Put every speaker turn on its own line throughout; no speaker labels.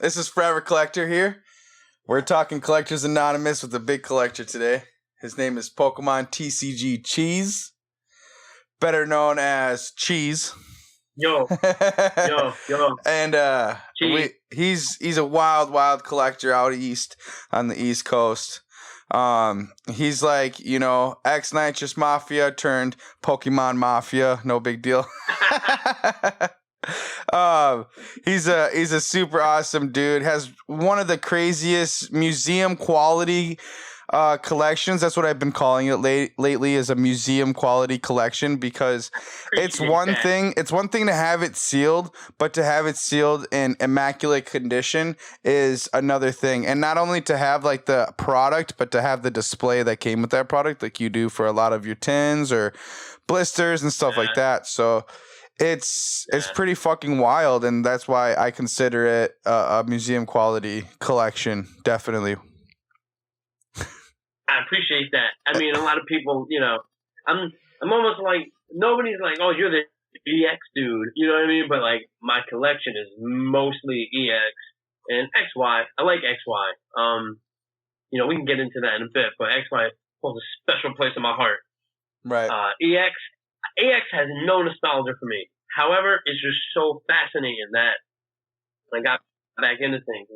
This is Forever Collector here. We're talking Collectors Anonymous with a big collector today. His name is Pokemon TCG Cheese, better known as Cheese.
Yo.
And he's a wild collector out east on the East Coast. He's like, X Nitrous Mafia turned Pokemon Mafia. No big deal. He's a super awesome dude. Has one of the craziest museum quality collections. That's what I've been calling it lately, is a museum quality collection, because it's one thing to have it sealed, but to have it sealed in immaculate condition is another thing. And not only to have like the product, but to have the display that came with that product, like you do for a lot of your tins or blisters and stuff like that. So it's pretty fucking wild, and that's why I consider it a museum quality collection, definitely.
I appreciate that. I mean, a lot of people, I'm almost like, nobody's like, oh, you're the EX dude, you know what I mean? But like, my collection is mostly EX and XY. I like XY. We can get into that in a bit, but XY holds a special place in my heart.
Right.
EX has no nostalgia for me. However, it's just so fascinating that I got back into things.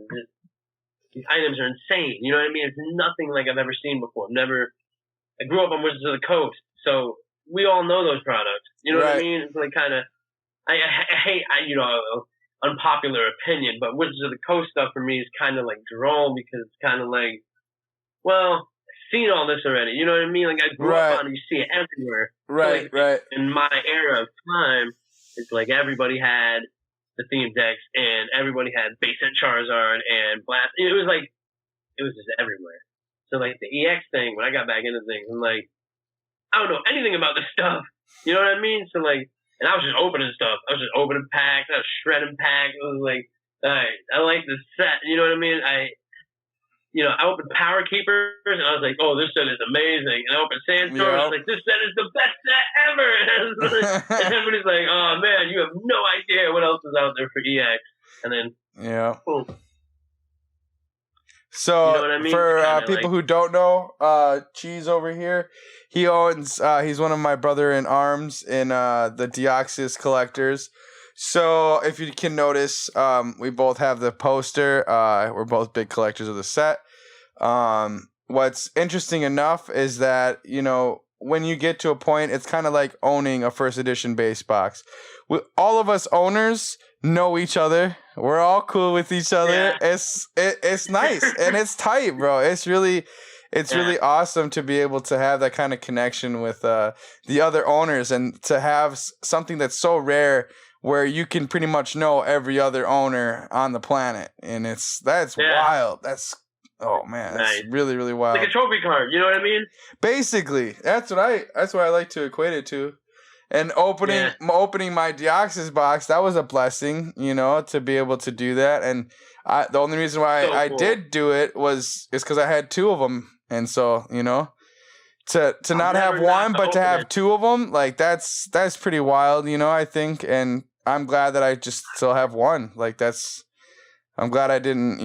These items are insane. You know what I mean? It's nothing like I've ever seen before. I grew up on Wizards of the Coast, so we all know those products. You know what I mean? It's like kind of, I hate, unpopular opinion, but Wizards of the Coast stuff for me is kind of like droll, because it's kind of like, well, I've seen all this already. You know what I mean? Like, I grew up on it, you see it everywhere.
Right,
so like, in my era of time, it's like everybody had the theme decks, and everybody had base set Charizard and Blast. It was just everywhere. So like the EX thing, when I got back into things, I'm like, I don't know anything about this stuff. You know what I mean? So like, and I was just opening stuff. I was just opening packs. I was shredding packs. It was like, all right, I like this set. You know what I mean? I opened Power Keepers, and I was like, oh, this set is amazing. And I opened Sandstorm, and I was like, this set is the best set ever. And everybody's like, oh, man, you have no idea what else is out there for EX. And then, boom.
So,
you know what I mean?
for people who don't know, Cheese over here, he owns, he's one of my brother-in-arms in the Deoxys Collectors. So, if you can notice, we both have the poster. We're both big collectors of the set. What's interesting enough is that, when you get to a point, it's kind of like owning a first edition base box. All of us owners know each other. We're all cool with each other. Yeah. It's nice and it's tight, bro. It's really awesome to be able to have that kind of connection with the other owners, and to have something that's so rare, where you can pretty much know every other owner on the planet. And that's wild. Oh man, that's really, really wild.
Like a trophy card, you know what I mean?
Basically, that's what I like to equate it to. And opening my Deoxys box, that was a blessing, to be able to do that. And the only reason why I did do it is because I had two of them. And so, to not have one, but to have two of them, like that's pretty wild, I think. And I'm glad that I just still have one. Like I'm glad I didn't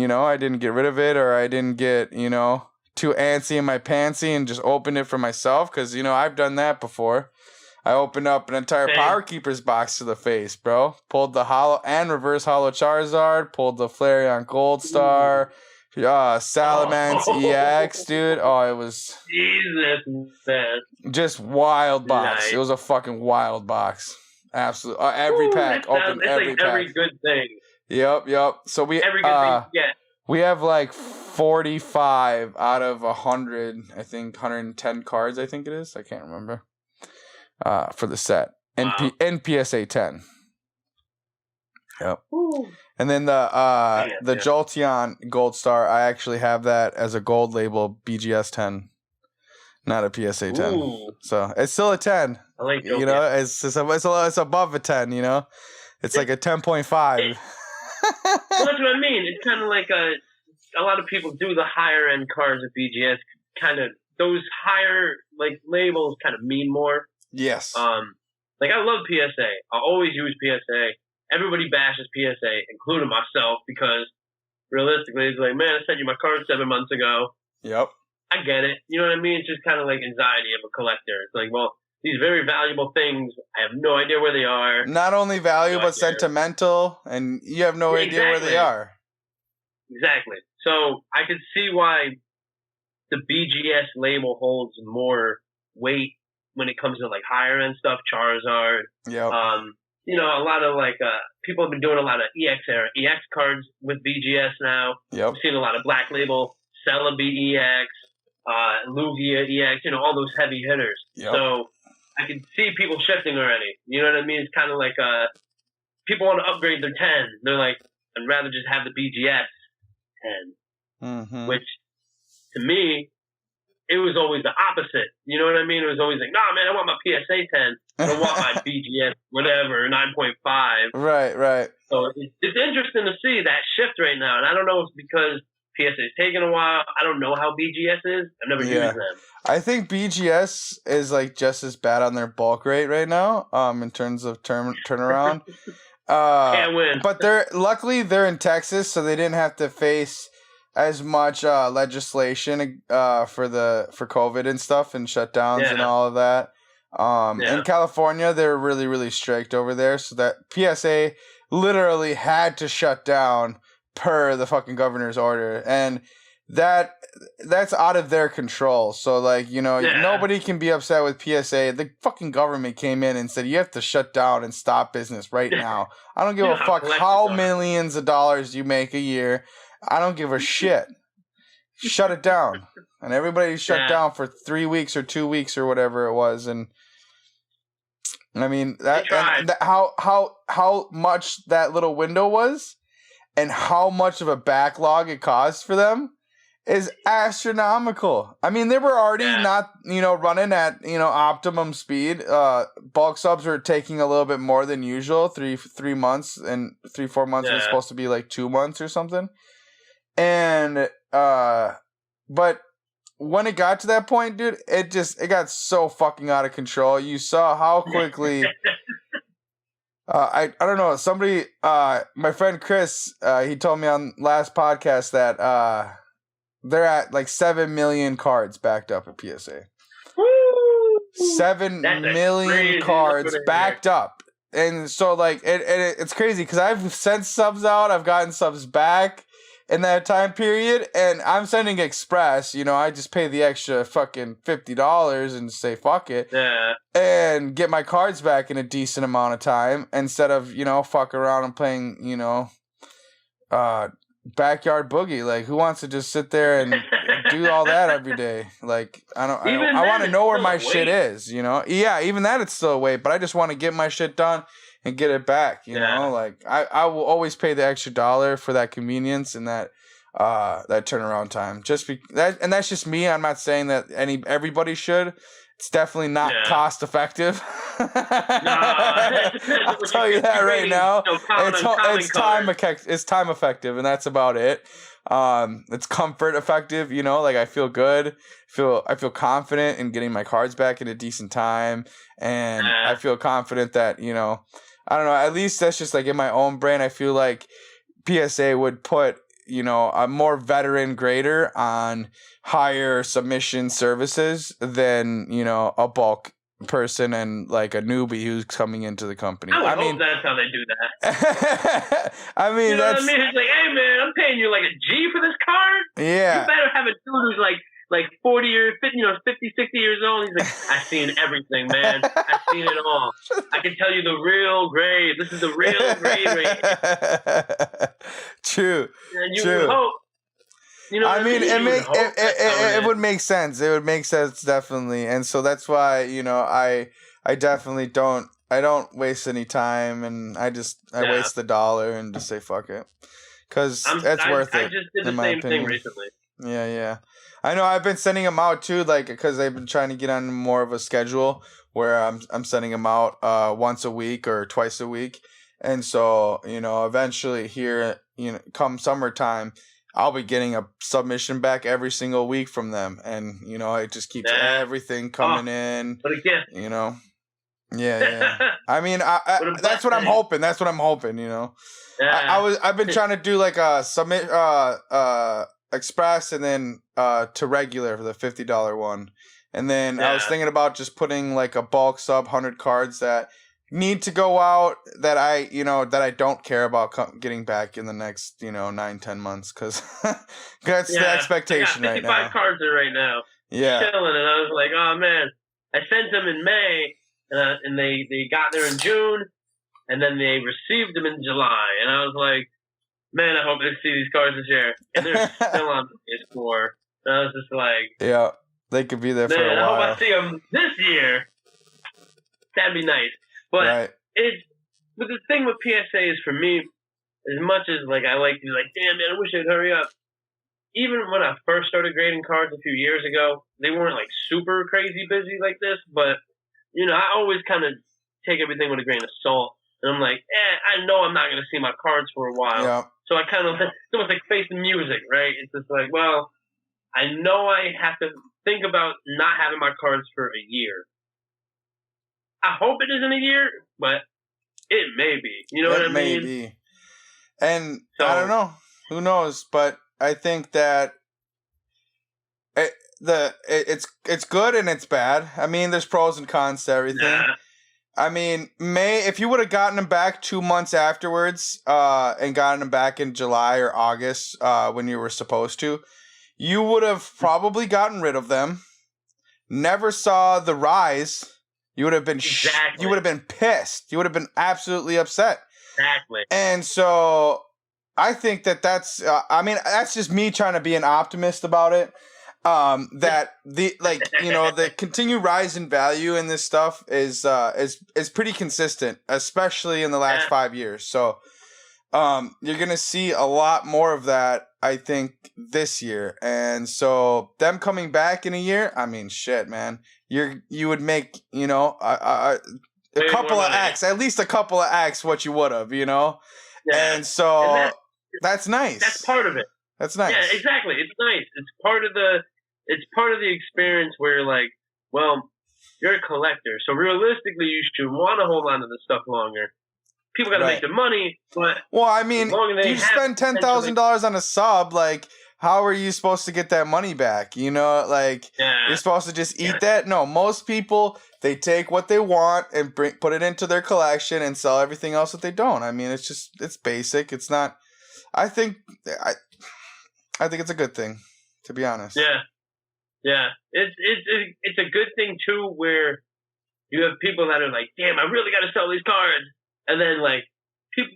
get rid of it, or I didn't get, too antsy in my pantsy and just open it for myself. Cause I've done that before. I opened up an entire Power Keepers box to the face, bro. Pulled the holo and reverse holo Charizard, pulled the Flareon Gold Star, Salamence EX, dude. Oh, it was just wild box. Nice. It was a fucking wild box. Absolutely. Every pack. Open every pack.
Every good thing.
Yep. So we we have like 45 out of 100, I think 110 cards, I think it is. I can't remember. For the set. Wow. NPSA 10. Yep. Ooh. And then the Jolteon Gold Star, I actually have that as a gold label BGS 10. Not a PSA 10. Ooh. So it's still a 10.
I like Jolteon.
It's above a 10, It's like a 10.5.
Well, that's what I mean. It's kind of like a lot of people do the higher end cards at BGS. Kind of those higher like labels kind of mean more.
Yes.
Like I love PSA. I always use PSA. Everybody bashes PSA, including myself, because realistically, it's like, man, I sent you my card 7 months ago.
Yep.
I get it. You know what I mean? It's just kind of like anxiety of a collector. It's like, well, these very valuable things, I have no idea where they are.
Not only valuable, but sentimental, and you have no idea where they are.
Exactly. So I could see why the BGS label holds more weight when it comes to like higher end stuff, Charizard.
Yep.
You know, a lot of like people have been doing a lot of EX cards with BGS now.
Yep.
I've seen a lot of Black Label, Celebi EX, Lugia EX, you know, all those heavy hitters.
Yep.
So I can see people shifting already. You know what I mean? It's kind of like people want to upgrade their 10. They're like, I'd rather just have the BGS 10.
Mm-hmm.
Which, to me, it was always the opposite. You know what I mean? It was always like, nah, man, I want my PSA 10. I don't want my BGS, whatever, 9.5.
Right.
So it's interesting to see that shift right now. And I don't know if it's because PSA's taking a while. I don't know how BGS is. I've never used them.
I think BGS is like just as bad on their bulk rate right now, in terms of turnaround.
Can't win.
But luckily they're in Texas, so they didn't have to face as much legislation for COVID and stuff and shutdowns and all of that. In California, they're really, really strict over there, so that PSA literally had to shut down per the fucking governor's order, and that's out of their control. So like, you know, nobody can be upset with PSA. The fucking government came in and said you have to shut down and stop business right now. I don't give a fuck how millions of dollars you make a year. I don't give a shit. Shut it down. And everybody shut down for 3 weeks or 2 weeks or whatever it was. And I mean how much that little window was and how much of a backlog it caused for them is astronomical. I mean, they were already not, you know, running at, you know, optimum speed. Bulk subs were taking a little bit more than usual, 3 months, and 3-4 months was supposed to be like 2 months or something. And but when it got to that point, dude, it got so fucking out of control. You saw how quickly I don't know, somebody my friend Chris, he told me on last podcast that they're at like 7 million cards backed up at PSA.
Woo!
7 million cards backed up. And so like it's crazy because I've sent subs out, I've gotten subs back in that time period, and I'm sending express. You know, I just pay the extra fucking $50 and say fuck it, and get my cards back in a decent amount of time instead of, you know, fuck around and playing, you know, backyard boogie. Like, who wants to just sit there and do all that every day? Like, I want to know where my shit is. You know, even that it's still a wait, but I just want to get my shit done and get it back, you know? Like, I will always pay the extra $1 for that convenience and that turnaround time. And that's just me. I'm not saying that everybody should. It's definitely not cost effective. I'll tell you that right now. It's time effective, and that's about it. It's comfort effective, you know, like I feel good. I feel confident in getting my cards back in a decent time, and I feel confident that, you know, I don't know, at least that's just like in my own brain. I feel like PSA would put, you know, a more veteran grader on higher submission services than, you know, a bulk person and like a newbie who's coming into the company.
I mean, that's how they do that.
I mean,
you know what I mean? It's like, hey man, I'm paying you like a G for this card.
Yeah.
You better have a dude who's like 40 or 50, 50, 60 years old. He's like, I've seen everything, man. I've seen it all. I can tell you the real grade. This is the real grade right here.
True.
And you would hope. You know,
I mean, it would make sense. It would make sense, definitely. And so that's why, you know, I definitely don't waste any time, and I waste the $1 and just say fuck it, because that's worth it.
I just did the same thing recently.
Yeah. I know I've been sending them out too, like, because I've been trying to get on more of a schedule where I'm sending them out once a week or twice a week, and so, you know, eventually here, you know, come summertime, I'll be getting a submission back every single week from them, and, you know, it just keeps everything coming in.
But again,
you know. Yeah. I mean, that's what I'm hoping. That's what I'm hoping. You know, I've been trying to do like a submit express and then to regular for the $50 one, and then I was thinking about just putting like a bulk sub 100 cards that need to go out that I don't care about getting back in the next 9-10 months because that's the expectation
I got 55
right now.
cards there right now.
Yeah.
Chilling, and I was like, oh man, I sent them in May, and they got there in June, and then they received them in July, and I was like, man, I hope they see these cards this year, and they're still on the PS4. And I was just like,
yeah, they could be there for a while.
I hope I see them this year. That'd be nice. But but the thing with PSA is, for me, as much as like I like to be like, damn man, I wish they'd hurry up. Even when I first started grading cards a few years ago, they weren't like super crazy busy like this. But I always kind of take everything with a grain of salt, and I'm like, I know I'm not gonna see my cards for a while.
Yeah.
So I kind of, it's almost like facing music, right? It's just like, well, I know I have to think about not having my cards for a year. I hope it isn't a year, but it may be. You know what I mean? It may be.
And so, I don't know. Who knows? But I think that it's good and it's bad. I mean, there's pros and cons to everything. Yeah. I mean, if you would have gotten them back 2 months afterwards, and gotten them back in July or August, when you were supposed to, you would have probably gotten rid of them. Never saw the rise. You would have been you would have been pissed. You would have been absolutely upset.
Exactly.
And so I think that's that's just me trying to be an optimist about it. That the continued rise in value in this stuff is pretty consistent, especially in the last 5 years. So you're gonna see a lot more of that, I think, this year. And so them coming back in a year, I mean, shit, man, you would make a couple of X, at least a couple of X what you would have, and so that's nice.
That's part of it.
That's nice.
Yeah, exactly. It's nice. It's part of the experience where, like, well, you're a collector, so realistically, you should want to hold on to this stuff longer. People got to make their money, but
I mean, you spend $10,000 on a sub, like, how are you supposed to get that money back? You're supposed to just eat that? No, most people, they take what they want and put it into their collection and sell everything else that they don't. I mean, it's basic. It's not. I think it's a good thing, to be honest.
Yeah. It's a good thing too, where you have people that are like, damn, I really got to sell these cards, and then like people,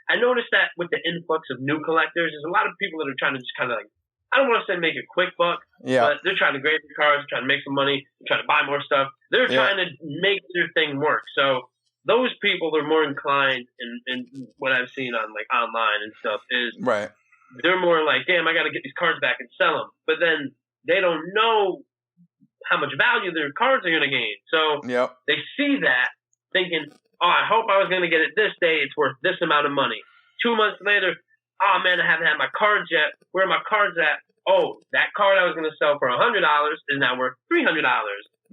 I noticed that with the influx of new collectors, there's a lot of people that are trying to just kind of like, I don't want to say make a quick buck, but they're trying to grade the cards, trying to make some money, trying to buy more stuff. They're trying to make their thing work. So those people are more inclined, in what I've seen on like online and stuff, is they're more like, damn, I got to get these cards back and sell them. But then they don't know how much value their cards are going to gain. So they see that thinking, oh, I hope I was going to get it this day. It's worth this amount of money. 2 months later, oh man, I haven't had my cards yet. Where are my cards at? Oh, that card I was going to sell for $100 is now worth $300.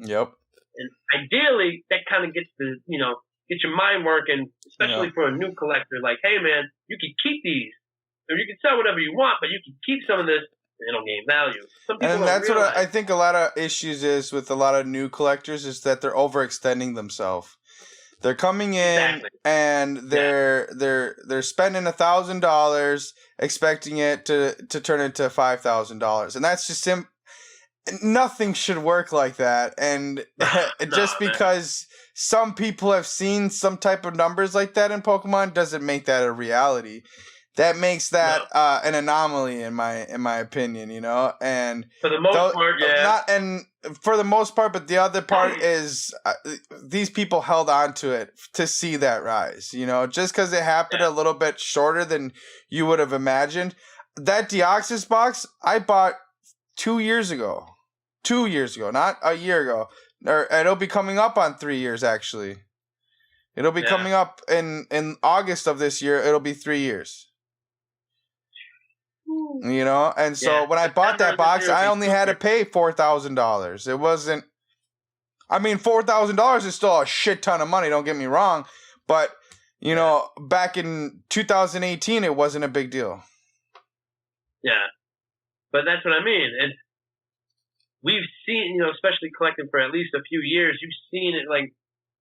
Yep.
And ideally, that kind of gets get your mind working, especially for a new collector. Like, hey man, you can keep these, or you can sell whatever you want, but you can keep some of this. It'll gain value.
And that's what I think a lot of issues is with a lot of new collectors, is that they're overextending themselves. They're coming in and they're spending $1,000, expecting it to turn into $5,000, and that's just nothing should work like that. And because some people have seen some type of numbers like that in Pokemon doesn't make that a reality. That makes that an anomaly in my opinion, and
for the most part,
for the most part, but the other part is these people held on to it to see that rise, just because it happened a little bit shorter than you would have imagined. That Deoxys box I bought 2 years ago, not a year ago, or it'll be coming up on 3 years actually. It'll be coming up in August of this year. It'll be 3 years. And so when I bought that box, I only had to pay $4,000. It wasn't I mean, $4,000 is still a shit ton of money. Don't get me wrong, but you know, back in 2018, it wasn't a big deal.
Yeah, but that's what I mean. We've seen, you know, especially collecting for at least a few years, you've seen it. Like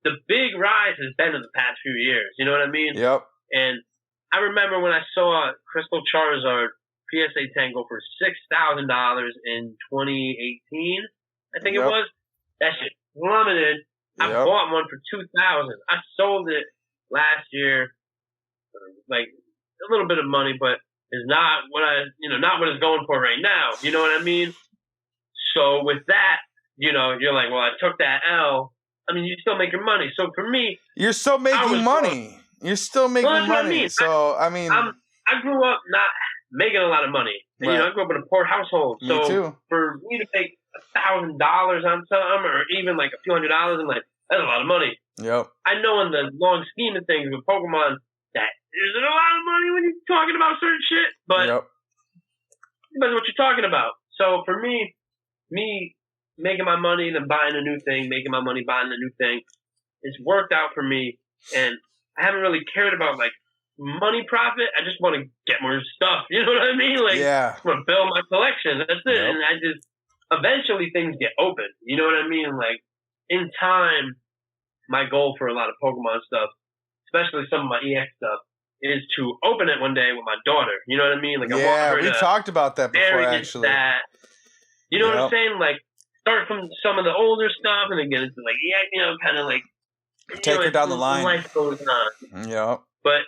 the big rise has been in the past few years. You know what I mean?
Yep.
And I remember when I saw Crystal Charizard PSA 10 go for $6,000 in 2018. I think it was. That shit plummeted. I bought one for $2,000. I sold it last year, like a little bit of money, but it's not what not what it's going for right now. You know what I mean? So with that, you know, you're like, well, I took that L. I mean, you still make your money. So for me,
you're still making money. You're still making money.
What I mean.
So I mean,
I grew up not making a lot of money. And, you know, I grew up in a poor household.
Me too.
For me to make $1,000 on something, or even like a few $100, I'm like, that's a lot of money.
Yep.
I know in the long scheme of things with Pokemon that isn't a lot of money when you're talking about certain shit, but that's what you're talking about. So for me making my money and then buying a new thing, making my money buying a new thing, it's worked out for me, and I haven't really cared about like money profit. I just want to get more stuff. You know what I mean? Like, I want to build my collection. That's it. And I just eventually things get open. You know what I mean? Like in time, my goal for a lot of Pokemon stuff, especially some of my EX stuff, is to open it one day with my daughter. You know what I mean? Like I want her
we talked about that before, actually.
You know what I'm saying? Like start from some of the older stuff and then get into like kind of like
take her down the line.
Life goes on.
Yep.
But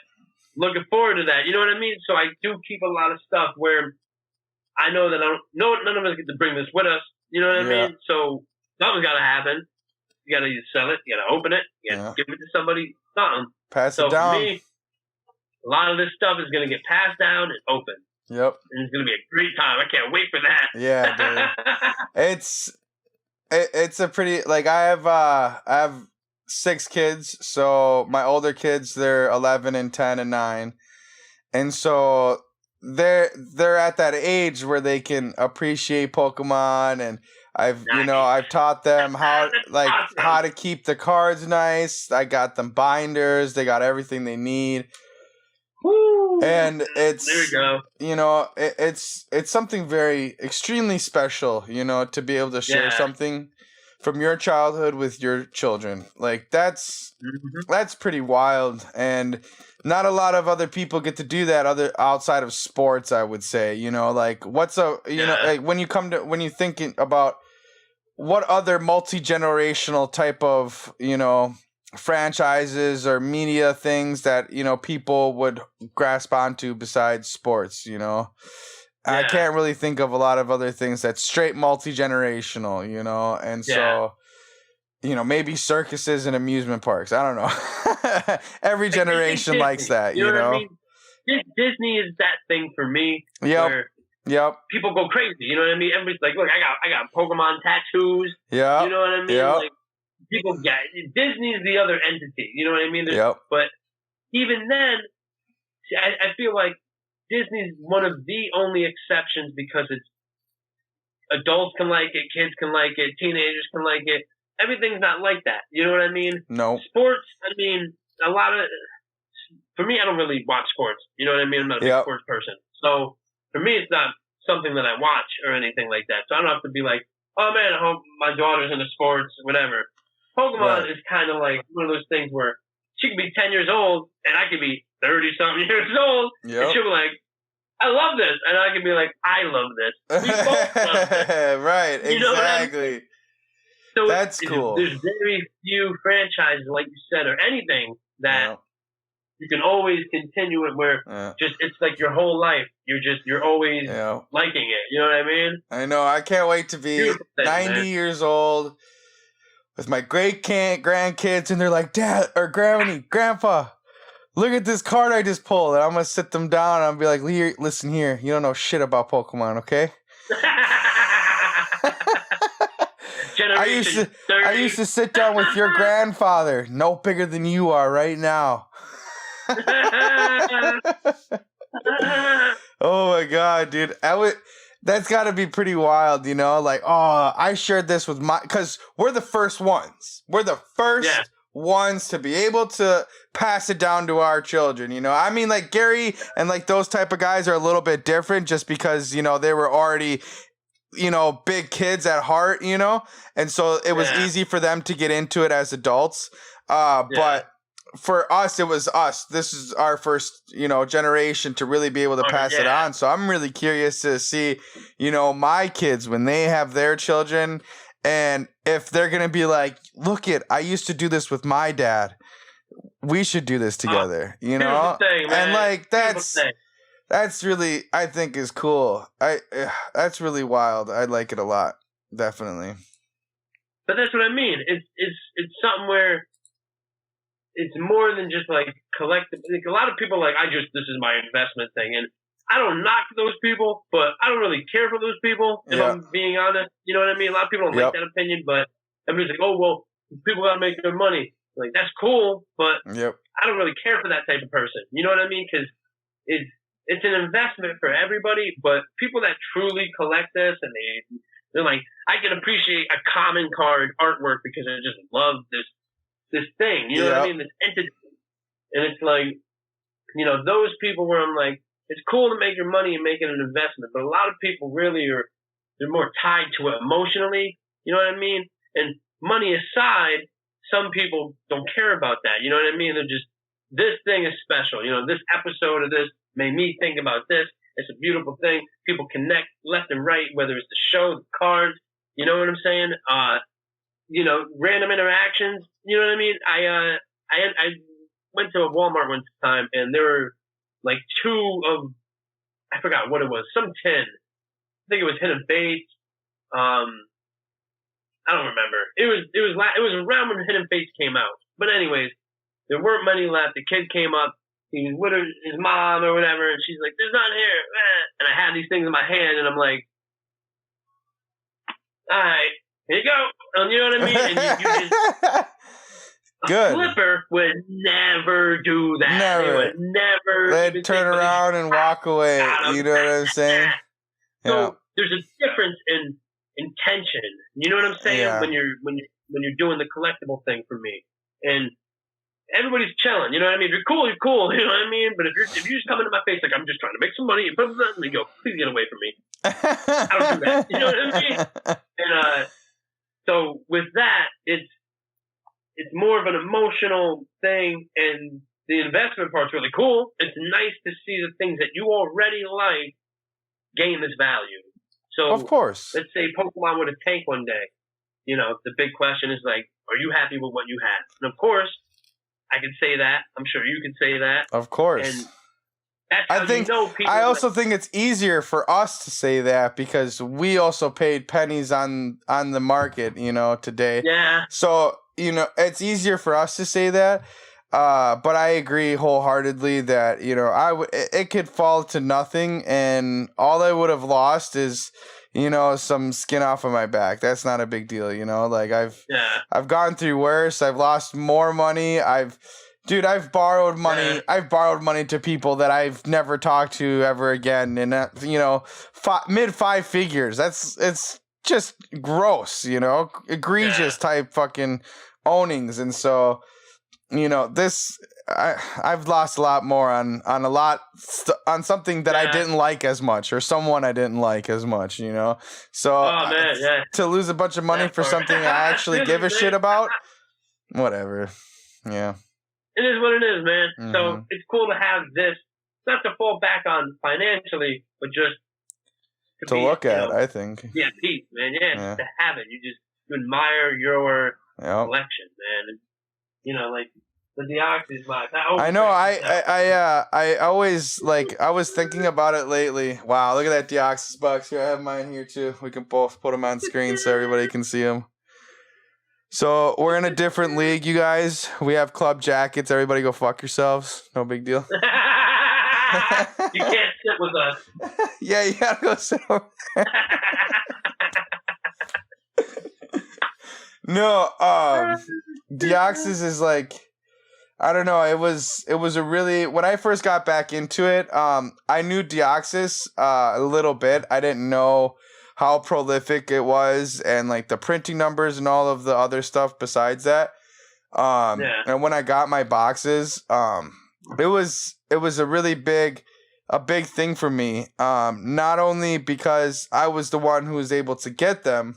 looking forward to that. You know what I mean? So I do keep a lot of stuff where I know that none of us get to bring this with us. You know what I mean? So something's got to happen. You got to either sell it, you got to open it, you got to give it to somebody, something.
Pass it down.
For me, a lot of this stuff is going to get passed down and open.
Yep.
And it's going to be a great time. I can't wait for that.
Yeah, dude. It's a pretty, like, I have 6 kids. So my older kids, they're 11 and 10 and 9. And so they're at that age where they can appreciate Pokemon, and I've taught them how to keep the cards nice. I got them binders. They got everything they need.
Woo.
And it's,
there we go.
You know, it's something very extremely special, you know, to be able to share something from your childhood with your children. Like that's pretty wild, and not a lot of other people get to do that outside of sports, I would say. You know, like know, like when you thinking about what other multi-generational type of, you know, franchises or media things that, you know, people would grasp onto besides sports, you know. I can't really think of a lot of other things that's straight multi-generational, you know. And so, you know, maybe circuses and amusement parks. I don't know. Every generation likes that, you know. What I
mean? Disney is that thing for me.
Yep.
People go crazy. You know what I mean? Everybody's like, look, I got Pokemon tattoos.
Yeah.
You know what I mean? Like, people get Disney is the other entity. You know what I mean? But even then, I feel like Disney's one of the only exceptions because it's adults can like it, kids can like it, teenagers can like it. Everything's not like that. You know what I mean?
No.
Sports, I mean, for me, I don't really watch sports. You know what I mean? I'm not a big sports person. So for me, it's not something that I watch or anything like that. So I don't have to be like, oh man, I hope my daughter's into sports, whatever. Pokemon is kind of like one of those things where she could be 10 years old and I could be 30-something years old.
Yep.
And she'll be like, I love this. And I can be like, I love this. We both love this.
Right,
you know
exactly.
I mean? So
that's cool.
There's very few franchises, like you said, or anything that you can always continue it where just it's like your whole life. You're always liking it. You know what I mean?
I know. I can't wait to be 90 years old with my great grandkids, and they're like, Dad or Granny, Grandpa, look at this card I just pulled. And I'm gonna sit them down and I'll be like, listen here, you don't know shit about Pokemon, okay? I used to sit down with your grandfather, no bigger than you are right now. Oh my God, dude. That's got to be pretty wild, you know? Like, oh, I shared this with because we're the first ones. We're the first ones to be able to pass it down to our children, you know? I mean, like, Gary and, like, those type of guys are a little bit different just because, you know, they were already, you know, big kids at heart, you know? And so it was easy for them to get into it as adults. But for us, it was us. This is our first, you know, generation to really be able to pass it on. So I'm really curious to see, you know, my kids when they have their children, and if they're going to be like, look I used to do this with my dad. We should do this together, you know?
Thing,
and like, that's really, I think, is cool. That's really wild. I like it a lot. Definitely.
But that's what I mean. It's something where it's more than just like collective. Like, a lot of people like, this is my investment thing, and I don't knock those people, but I don't really care for those people. If I'm being honest, you know what I mean. A lot of people don't like that opinion, but everybody's like, oh well, people gotta make their money. Like, that's cool, but I don't really care for that type of person. You know what I mean? Because it's an investment for everybody, but people that truly collect this and they're like, I can appreciate a common card artwork because I just love this thing, you know what I mean? This entity. And it's like, you know, those people where I'm like, it's cool to make your money and make it an investment, but a lot of people really they're more tied to it emotionally, you know what I mean? And money aside, some people don't care about that, you know what I mean? They're just, this thing is special, you know, this episode of this made me think about this. It's a beautiful thing. People connect left and right, whether it's the show, the cards, you know what I'm saying? You know, random interactions. You know what I mean? I went to a Walmart one time, and there were like I forgot what it was, some tin. I think it was Hidden Fates. I don't remember. It was around when Hidden Fates came out. But anyways, there weren't many left. The kid came up. He was with his mom or whatever, and she's like, "There's none here." And I had these things in my hand, and I'm like, "All right. Here you go." You know what I mean? And you just
Good.
A flipper would never do that.
Never.
They would never.
They'd turn around and walk away. You know what I'm saying?
So there's a difference in intention. You know what I'm saying?
Yeah.
When you're doing the collectible thing for me, and everybody's chilling. You know what I mean? If you're cool, you're cool. You know what I mean? But if you just come into my face like I'm just trying to make some money, and you go, please get away from me. I don't do that. You know what I mean? And so with that, it's more of an emotional thing, and the investment part's really cool. It's nice to see the things that you already like gain this value. So,
of course,
let's say Pokemon would tank one day. You know, the big question is like, are you happy with what you have? And of course, I can say that. I'm sure you can say that.
Of course.
And that's how you know people.
I also think it's easier for us to say that because we also paid pennies on the market, you know, today.
Yeah.
So, you know, it's easier for us to say that. But I agree wholeheartedly that, you know, it could fall to nothing, and all I would have lost is, you know, some skin off of my back. That's not a big deal, you know. Like I've gone through worse. I've lost more money. I've borrowed money. Yeah. I've borrowed money to people that I've never talked to ever again, and you know, mid 5 figures. It's just gross, you know, egregious type fucking ownings, and so. You know, I've lost a lot more on on something that I didn't like as much, or someone I didn't like as much, you know. So to lose a bunch of money for something I actually give a shit about, whatever. Yeah.
It is what it is, man. Mm-hmm. So it's cool to have this, not to fall back on financially, but just
to look at, I think.
Yeah, peace, man. Yeah, to have it. You admire your collection, man. And, you know, like the Deoxys box.
I know. I always I was thinking about it lately. Wow, look at that Deoxys box here. I have mine here too. We can both put them on screen so everybody can see them. So we're in a different league, you guys. We have club jackets. Everybody go fuck yourselves. No big deal.
You can't sit with us.
Yeah, you gotta go sit over there. No, Deoxys is like, I don't know. It was a really when I first got back into it. I knew Deoxys a little bit. I didn't know how prolific it was and like the printing numbers and all of the other stuff besides that. And when I got my boxes, it was a big thing for me. Not only because I was the one who was able to get them,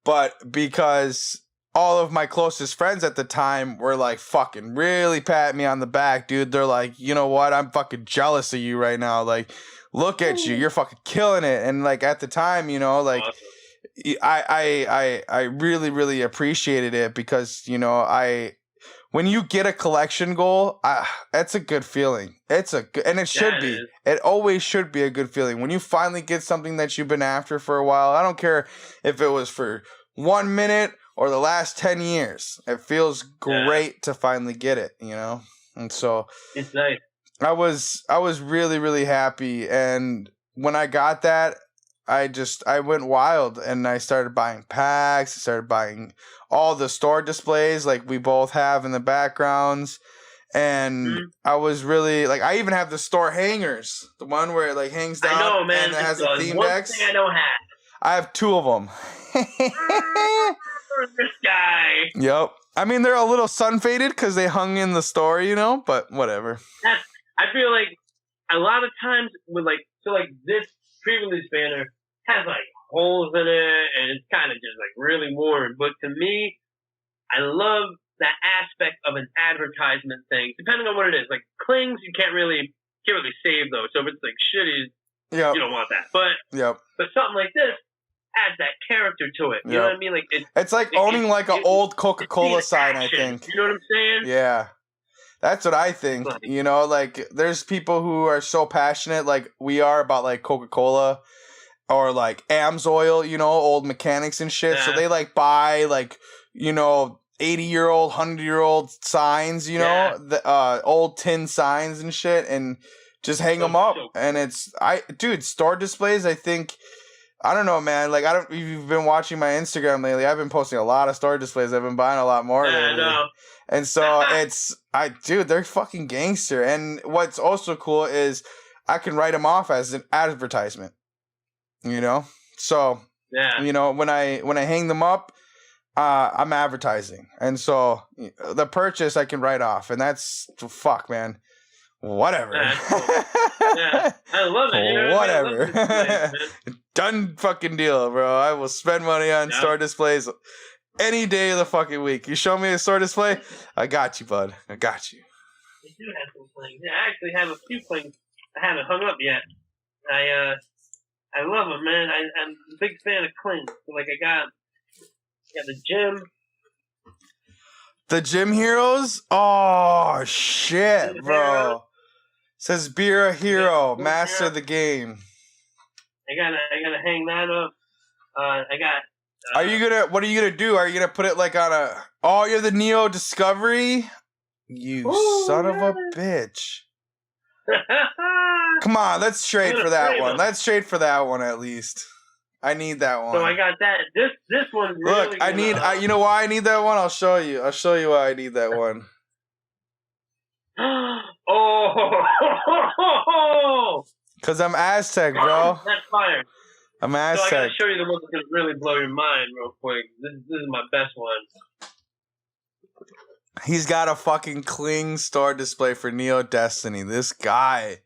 but because all of my closest friends at the time were like fucking really pat me on the back, dude. They're like, you know what? I'm fucking jealous of you right now. Like, look at you. You're fucking killing it. And like at the time, you know, like I really, really appreciated it because, you know, when you get a collection goal, that's a good feeling. And it should be. It always should be a good feeling. When you finally get something that you've been after for a while, I don't care if it was for 1 minute or the last 10 years. It feels great to finally get it, you know? And so
it's nice.
I was really, really happy. And when I got that, I went wild and I started buying packs. I started buying all the store displays like we both have in the backgrounds. And I was really like, I even have the store hangers, the one where it like hangs down.
I know, man.
And it has a theme
one
decks.
thing I don't have.
I have 2 of them.
This guy.
Yep. I mean, they're a little sun faded because they hung in the store, you know, but whatever.
I feel like a lot of times with like this pre-release banner has like holes in it and it's kind of just like really worn. But to me, I love that aspect of an advertisement thing. Depending on what it is, like clings, you can't really save those. So if it's like shitty, you don't want that. But something like this adds that character to it. You know what I mean? Like
it's like owning like an old Coca-Cola sign. I think.
You know what I'm saying?
Yeah. That's what I think. You know, like there's people who are so passionate, like we are, about like Coca-Cola or like AMSOIL, you know, old mechanics and shit. So they like buy like, you know, 80-year-old, 100-year-old signs, you know, the old tin signs and shit, and just hang them up. And dude, store displays, I think. I don't know, man. Like, if you've been watching my Instagram lately, I've been posting a lot of store displays. I've been buying a lot more lately. I know. And so dude, they're fucking gangster. And what's also cool is I can write them off as an advertisement, you know? So, you know, when I hang them up, I'm advertising. And so the purchase I can write off. And that's, fuck, man. Whatever.
Cool. I love it. You know
whatever.
I love displays,
Done fucking deal, bro. I will spend money on store displays any day of the fucking week. You show me a store display, I got you, bud. I got you.
I do have some things. Yeah, I actually have a few things I haven't hung up yet. I love them, man. I'm a big fan of cling. So, like, I got the gym.
The Gym Heroes? Oh, shit, bro. Says Beer a Hero, master of the game.
I gotta hang that up. What
are you gonna do? Are you gonna put it like on a, you're the Neo Discovery? You son of a bitch. Come on, let's trade for that one. Let's trade for that one at least. I need that one.
So I got that. This one's really
Look, I need, you know why I need that one? I'll show you why I need that one. Because I'm Aztec, bro.
That's fire.
I'm Aztec.
So I gotta show you the one that's gonna really blow your mind real quick. This is my best one.
He's got a fucking cling store display for Neo Destiny. This guy.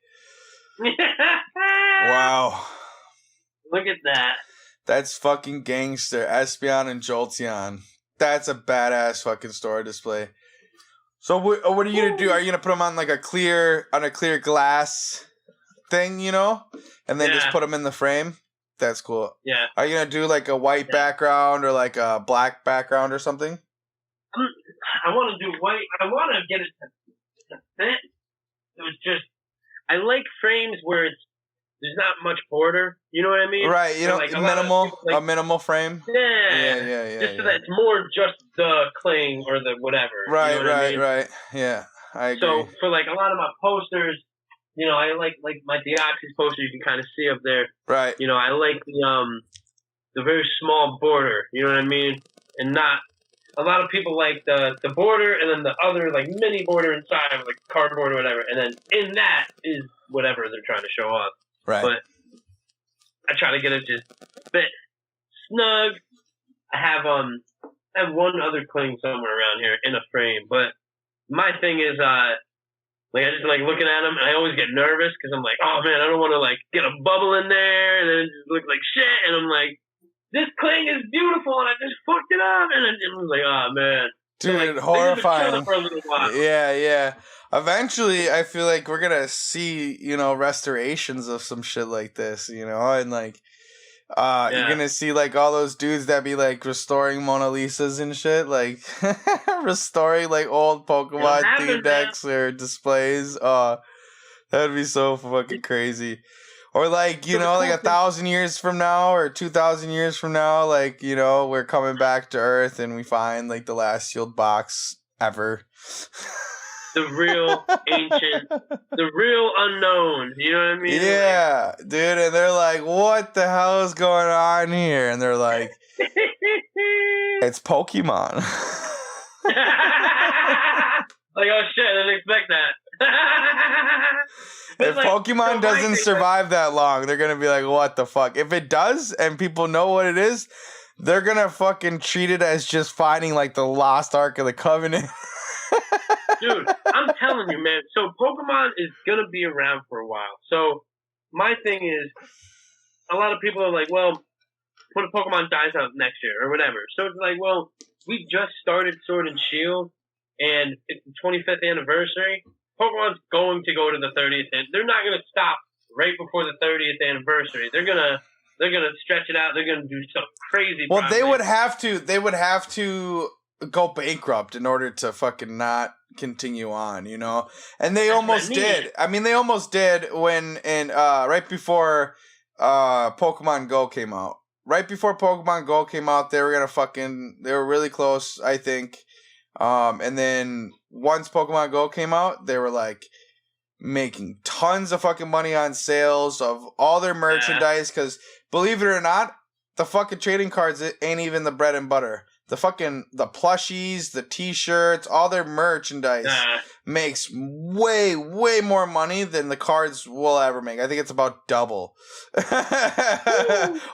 Wow.
Look at that.
That's fucking gangster. Espeon and Jolteon. That's a badass fucking store display. So what are you gonna do? Are you gonna put them on like a clear glass thing, you know, and then just put them in the frame? That's cool.
Yeah.
Are you gonna do like a white background or like a black background or something?
I want to do white. I want to get it to fit. It was just, I like frames where there's not much border. You know what I mean?
Right. You know, like a minimal frame.
Yeah. Just so that it's more just the cling or the whatever.
Right.
You know what I mean?
Right. Yeah. I agree.
So for like a lot of my posters, you know, I like my Deoxys poster. You can kind of see up there.
Right.
You know, I like the very small border. You know what I mean? And not a lot of people like the border and then the other like mini border inside, like cardboard or whatever, and then in that is whatever they're trying to show off.
Right.
But I try to get it just a bit snug. I have one other cling somewhere around here in a frame, but my thing is like I just like looking at them and I always get nervous because I'm like, oh man, I don't want to like get a bubble in there and then it just look like shit, and I'm like, this cling is beautiful and I just fucked it up, and it was like, oh man.
Dude,
so, like,
horrifying.
For a little while.
Yeah. Eventually, I feel like we're gonna see, restorations of some shit like this, and like, you're gonna see like all those dudes that be like restoring Mona Lisas and shit, like restoring like old Pokemon theme decks or displays. That'd be so fucking crazy. Or like, like 1,000 years from now or 2,000 years from now, like, we're coming back to Earth and we find like the last sealed box ever.
The real ancient, the real unknown. You know what I mean?
Yeah, dude. And they're like, what the hell is going on here? And they're like, it's Pokemon.
Like, oh shit, I didn't expect that.
If like, Pokemon doesn't survive that long, they're going to be like, what the fuck? If it does and people know what it is, they're going to fucking treat it as just finding like the lost Ark of the Covenant.
Dude, I'm telling you, man. So Pokemon is going to be around for a while. So my thing is, a lot of people are like, well, when Pokemon dies out next year or whatever. So it's like, well, we just started Sword and Shield and it's the 25th anniversary. Pokemon's going to go to the 30th, and they're not going to stop right before the 30th anniversary. They're gonna stretch it out. They're gonna do some crazy.
Well, they would have to go bankrupt in order to fucking not continue on, And they almost did. I mean, they almost did when right before Pokemon Go came out. Right before Pokemon Go came out, they were really close, I think. And then once Pokemon Go came out, they were like making tons of fucking money on sales of all their merchandise. Because believe it or not, the fucking trading cards ain't even the bread and butter. The plushies, the t-shirts, all their merchandise makes way, way more money than the cards will ever make. I think it's about double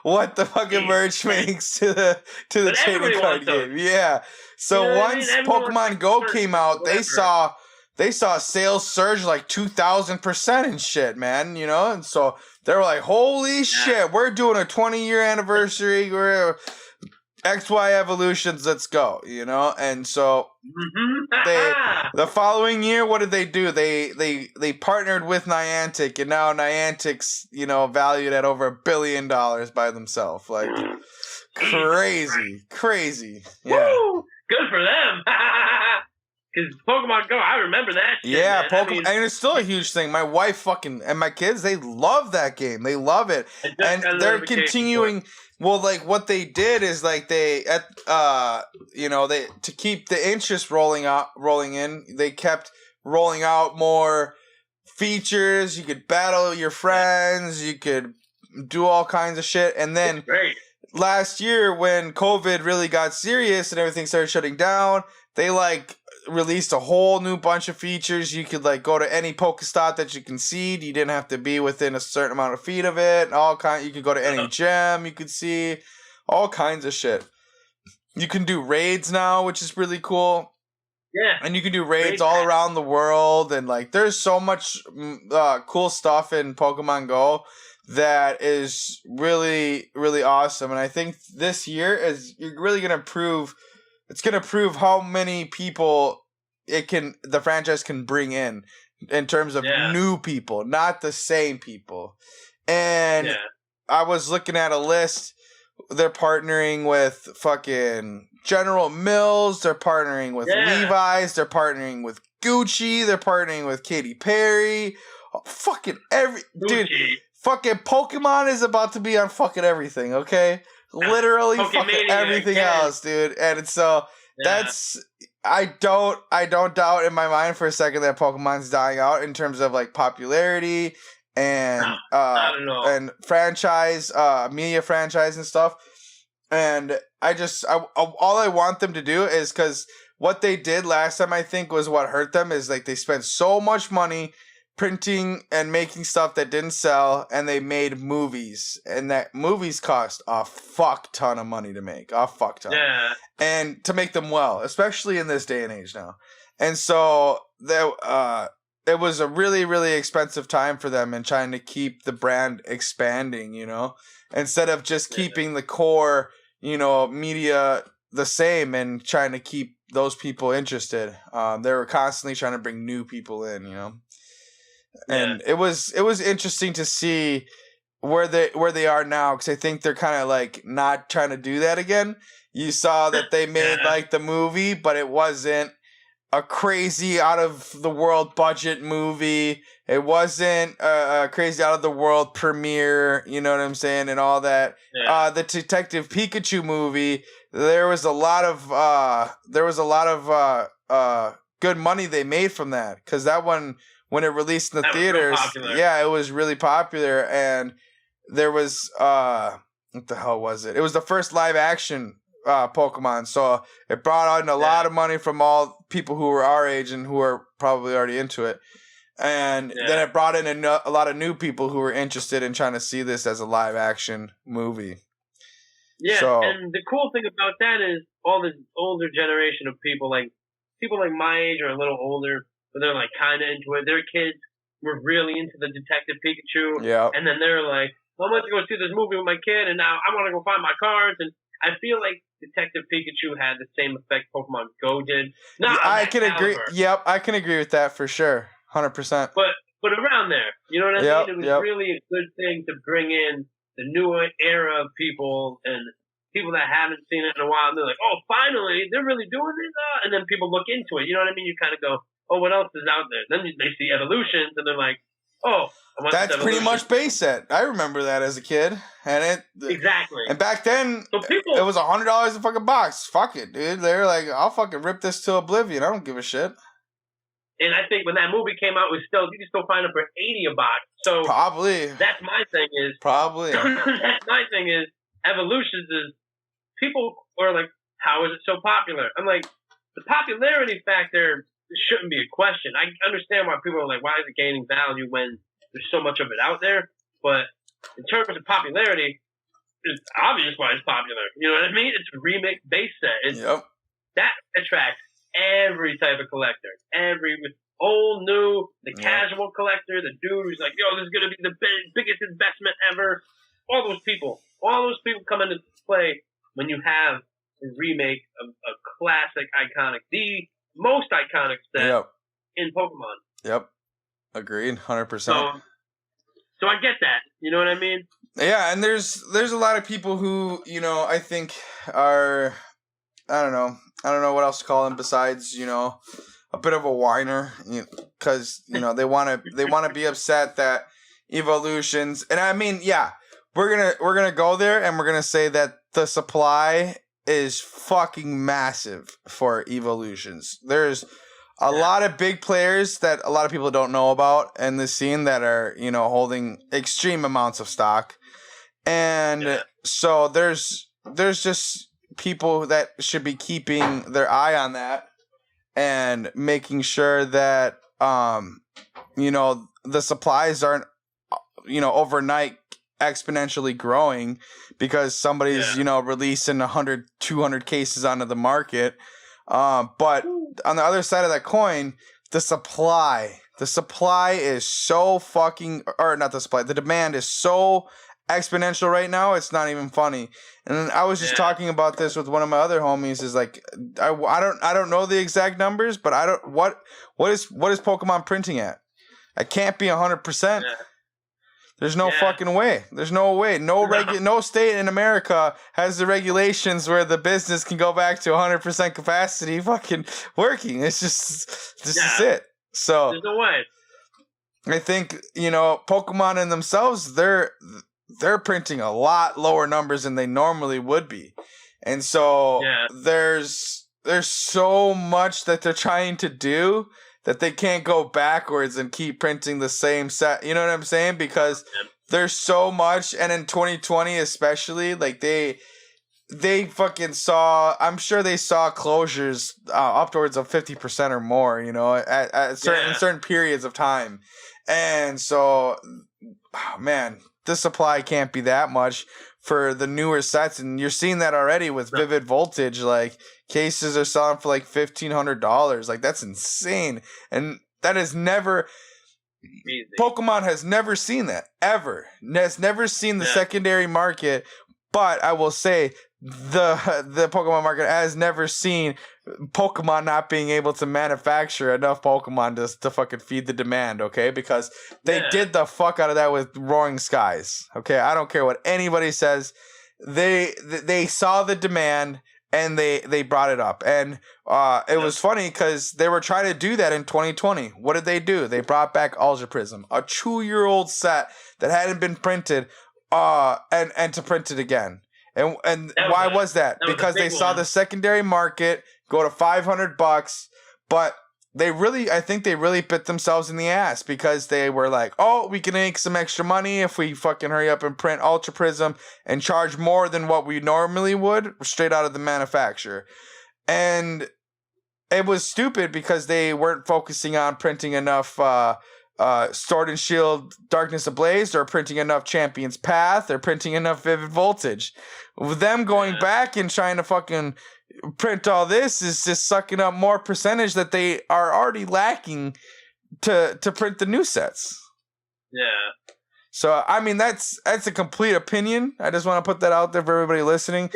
what the fucking merch makes to the trading card game. Yeah. So once Pokemon Go came out, they saw sales surge like 2,000% and shit, man. And so they were like, "Holy shit, we're doing a 20-year anniversary. We're XY Evolutions, let's go," And so the following year, what did they do? They partnered with Niantic, and now Niantic's valued at over $1 billion by themselves. Like crazy. Yeah.
Woo! Good for them. Because Pokemon Go, I remember that shit.
Yeah, man. Pokemon, and it's still a huge thing. My wife and my kids, they love that game. They love it, and they're continuing. Well, like what they did is like they to keep the interest rolling in, they kept rolling out more features. You could battle your friends, you could do all kinds of shit, and then last year when COVID really got serious and everything started shutting down, they like released a whole new bunch of features. You could like go to any Pokestop that you can seed. You didn't have to be within a certain amount of feet of it. You could go to any gym. You could see all kinds of shit. You can do raids now, which is really cool.
Yeah,
and you can do raids all around the world, and like there's so much cool stuff in Pokemon Go that is really, really awesome. And I think this year is really gonna prove. It's gonna prove how many people the franchise can bring in terms of new people, not the same people. And I was looking at a list. They're partnering with fucking General Mills. They're partnering with Levi's. They're partnering with Gucci. They're partnering with Katy Perry. Fucking dude. Fucking Pokemon is about to be on fucking everything. Okay. Literally fucking everything else, dude. And so that's I don't doubt in my mind for a second that Pokemon's dying out in terms of like popularity and and franchise, media franchise and stuff. And all I want them to do is, because what they did last time, I think, was what hurt them, is like they spent so much money printing and making stuff that didn't sell, and they made movies, and that movies cost a fuck ton of money to make, a fuck ton.
Yeah.
And to make them well, especially in this day and age now. And so it was a really, really expensive time for them in trying to keep the brand expanding, you know, instead of just keeping the core, you know, media the same and trying to keep those people interested. They were constantly trying to bring new people in, you know. And it was interesting to see where they are now, because I think they're kind of like not trying to do that again. You saw that they made like the movie, but it wasn't a crazy out of the world budget movie. It wasn't a crazy out of the world premiere, you know what I'm saying, and all that.
Yeah.
The Detective Pikachu movie, there was a lot of good money they made from that, because that one, when it released in the theaters, it was really popular. And there was what the hell was it? It was the first live action Pokemon, so it brought in a lot of money from all people who were our age and who are probably already into it. And then it brought in a lot of new people who were interested in trying to see this as a live action movie.
Yeah, so, and the cool thing about that is all this older generation of people like my age or a little older, but they're like kind of into it. Their kids were really into the Detective Pikachu.
Yeah.
And then they're like, well, I'm going to go see this movie with my kid, and now I want to go find my cards. And I feel like Detective Pikachu had the same effect Pokemon Go did.
I can agree. Yep, I can agree with that for sure. 100%.
But around there, you know what I mean? It was really a good thing to bring in the newer era of people and people that haven't seen it in a while. And they're like, oh, finally, they're really doing this. And then people look into it. You know what I mean? You kind of go, oh, what else is out there? Then they see Evolutions, and they're like, oh,
that's pretty much base set. I remember that as a kid, and
exactly.
And back then, it was $100 a fucking box. Fuck it, dude. They were like, I'll fucking rip this to oblivion. I don't give a shit.
And I think when that movie came out, you can still find it for $80 a box. So
probably
that's my thing is that's my thing is Evolutions is people are like, how is it so popular? I'm like, the popularity factor shouldn't be a question. I understand why people are like, why is it gaining value when there's so much of it out there? But in terms of popularity, it's obvious why it's popular. You know what I mean? It's a remake base set. That attracts every type of collector. Every old, new, the casual collector, the dude who's like, yo, this is going to be the biggest investment ever. All those people come into play when you have a remake of a classic, iconic, the most iconic set in Pokemon.
Yep. Agreed, 100%.
So I get that. You know what I mean?
Yeah, and there's a lot of people who, you know, I think are, I don't know what else to call them besides, you know, a bit of a whiner, because you know they want to be upset that Evolutions, and I mean, we're gonna go there and we're gonna say that the supply is fucking massive for Evolutions. There's a lot of big players that a lot of people don't know about in this scene that are, you know, holding extreme amounts of stock. And so there's just people that should be keeping their eye on that and making sure that, you know, the supplies aren't, you know, overnight exponentially growing because somebody's, you know, releasing 100, 200 cases onto the market. But on the other side of that coin, the supply is so fucking, or not the supply, the demand is so exponential right now. It's not even funny. And I was just talking about this with one of my other homies. Is like, I don't know the exact numbers, but what is Pokemon printing at? It can't be 100%. There's no fucking way. There's no way. No state in America has the regulations where the business can go back to 100% capacity fucking working. It's just, this is it. So
there's no way.
I think, you know, Pokemon in themselves, they're printing a lot lower numbers than they normally would be. And so there's so much that they're trying to do that they can't go backwards and keep printing the same set. You know what I'm saying? Because there's so much, and in 2020 especially, like they fucking saw. I'm sure they saw closures upwards of 50% or more. You know, at certain periods of time, and so, man, the supply can't be that much for the newer sets, and you're seeing that already with Vivid Voltage. Like cases are selling for like $1,500. Like that's insane, and that is never.
Easy.
Pokemon has never seen that ever. Has never seen the secondary market, but I will say the Pokemon market has never seen Pokemon not being able to manufacture enough Pokemon to fucking feed the demand. Okay, because they did the fuck out of that with Roaring Skies. Okay, I don't care what anybody says. They saw the demand. And they brought it up. And it was funny because they were trying to do that in 2020. What did they do? They brought back Ultra Prism, a 2-year-old set that hadn't been printed, and to print it again. And why was that? Because they saw the secondary market go to $500, but I think they really bit themselves in the ass because they were like, oh, we can make some extra money if we fucking hurry up and print Ultra Prism and charge more than what we normally would straight out of the manufacturer. And it was stupid because they weren't focusing on printing enough Sword and Shield Darkness Ablaze, or printing enough Champion's Path, or printing enough Vivid Voltage. With them going back and trying to fucking print all this is just sucking up more percentage that they are already lacking to print the new sets.
Yeah.
So I mean that's a complete opinion. I just want to put that out there for everybody listening.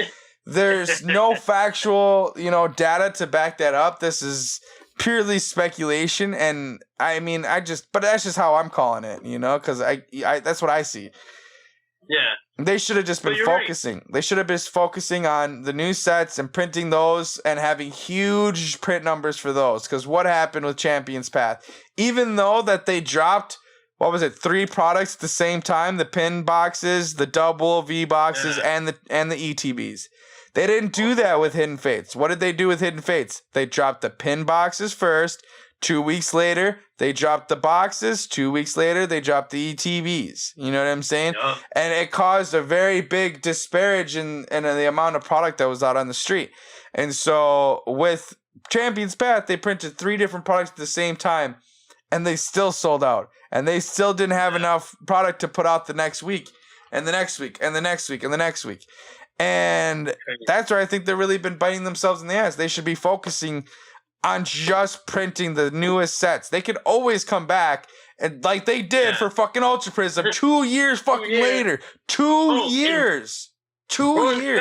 There's no factual, data to back that up. This is purely speculation, and I mean but that's just how I'm calling it, because I that's what I see.
Yeah.
They should have just been focusing. Right. They should have been focusing on the new sets and printing those and having huge print numbers for those. Because what happened with Champion's Path? Even though that they dropped, 3 products at the same time, the pin boxes, the double V boxes, and the ETBs. They didn't do that with Hidden Fates. What did they do with Hidden Fates? They dropped the pin boxes first. 2 weeks later, they dropped the boxes. 2 weeks later, they dropped the ETBs. You know what I'm saying? Yeah. And it caused a very big disparage in the amount of product that was out on the street. And so with Champion's Path, they printed 3 different products at the same time, and they still sold out. And they still didn't have enough product to put out the next week, and the next week, and the next week, and the next week. And that's where I think they've really been biting themselves in the ass. They should be focusing on just printing the newest sets. They could always come back, and like they did for fucking Ultra Prism 2 years fucking later. 2 years. 2 years.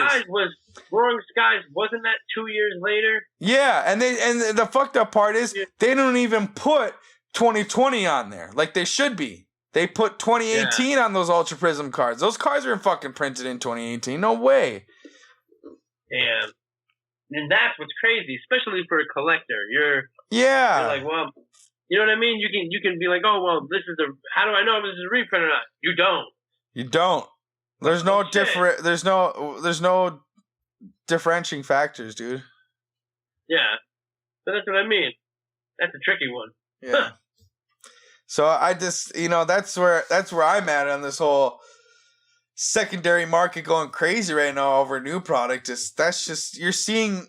Roaring Skies, wasn't that 2 years later?
Yeah, and the fucked up part is they don't even put 2020 on there like they should be. They put 2018 on those Ultra Prism cards. Those cards are fucking printed in 2018. No way.
Damn. And that's what's crazy, especially for a collector. You're like, well, you know what I mean? You can be like, oh, well, this is how do I know if this is a reprint or not? You don't.
You don't. There's no there's no differentiating factors, dude.
Yeah. So that's what I mean. That's a tricky one.
Yeah. So I just, that's where I'm at on this whole secondary market going crazy right now over new product. You're seeing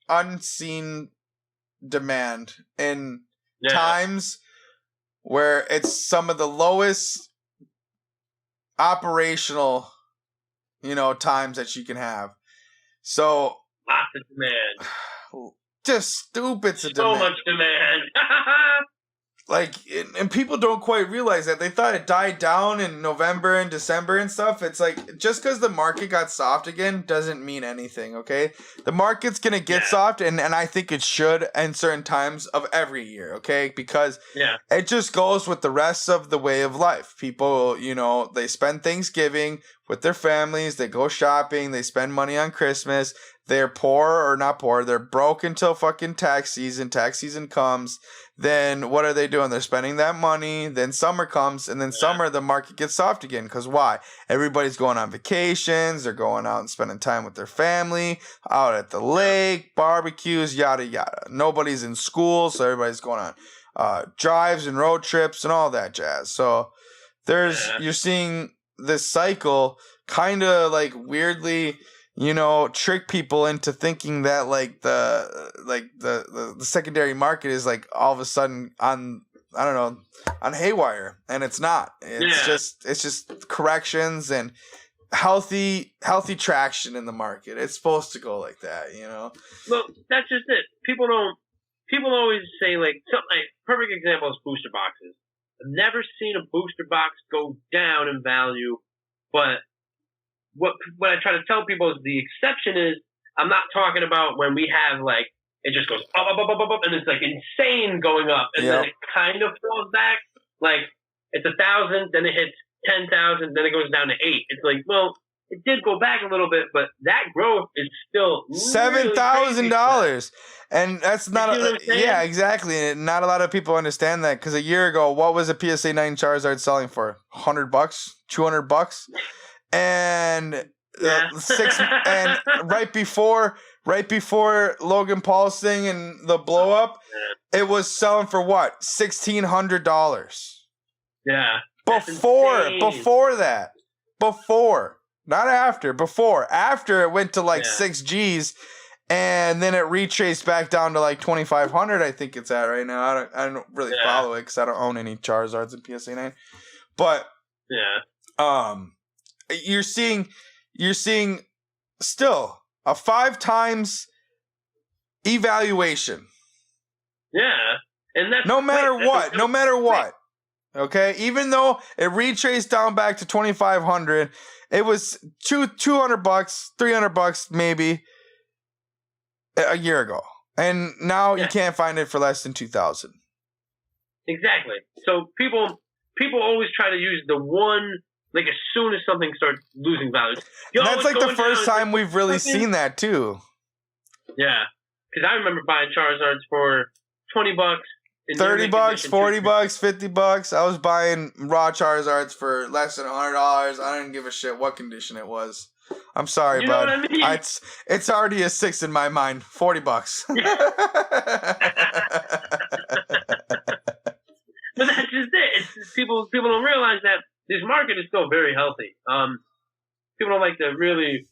unseen demand in times where it's some of the lowest operational, times that you can have. So
lots of demand.
Just stupid
so
demand.
So much demand.
Like, and people don't quite realize that. They thought it died down in November and December and stuff. It's like, just because the market got soft again doesn't mean anything, okay? The market's going to get soft, and I think it should in certain times of every year, okay? Because it just goes with the rest of the way of life. People, they spend Thanksgiving with their families. They go shopping. They spend money on Christmas. They're poor or not poor. They're broke until fucking tax season. Tax season comes. Then what are they doing? They're spending that money. Then summer comes, and then summer the market gets soft again. Because why? Everybody's going on vacations. They're going out and spending time with their family, out at the lake, barbecues, yada yada. Nobody's in school, so everybody's going on drives and road trips and all that jazz. So you're seeing this cycle kind of like weirdly, trick people into thinking that like the secondary market is like all of a sudden on, I don't know, on haywire, and it's not. It's just corrections and healthy traction in the market. It's supposed to go like that,
Well, that's just it. People always say like something like, perfect example is booster boxes. I've never seen a booster box go down in value, but what I try to tell people is the exception is, I'm not talking about when we have like, it just goes up, and it's like insane going up, and then it kind of falls back. Like it's 1,000, then it hits 10,000, then it goes down to 8. It's like, well, it did go back a little bit, but that growth is still
$7,000, and that's not. Yeah, exactly. And not a lot of people understand that, because a year ago, what was a PSA 9 Charizard selling for? $100, $200, and and right before Logan Paul's thing and the blow up, it was selling for what? $1,600.
Yeah.
Before that. Not after. Before. After it went to like 6 G's, and then it retraced back down to like 2,500. I think it's at right now. I don't really follow it because I don't own any Charizards in PSA 9. But you're seeing still a 5 times evaluation.
Yeah, and that's
no matter what. Okay, even though it retraced down back to 2,500, it was $200, $300 maybe a year ago, and now you can't find it for less than 2,000.
Exactly. So people always try to use the one, like as soon as something starts losing value.
That's like the first time we've really seen that too.
Yeah, because I remember buying Charizards for $20.
$30, $40, $50. I was buying raw Charizards for less than $100. I didn't give a shit what condition it was. I'm sorry, bud.
Know what I mean?
It's already a 6 in my mind. $40.
But that's just it. It's just people don't realize that this market is still very healthy. People don't like to really,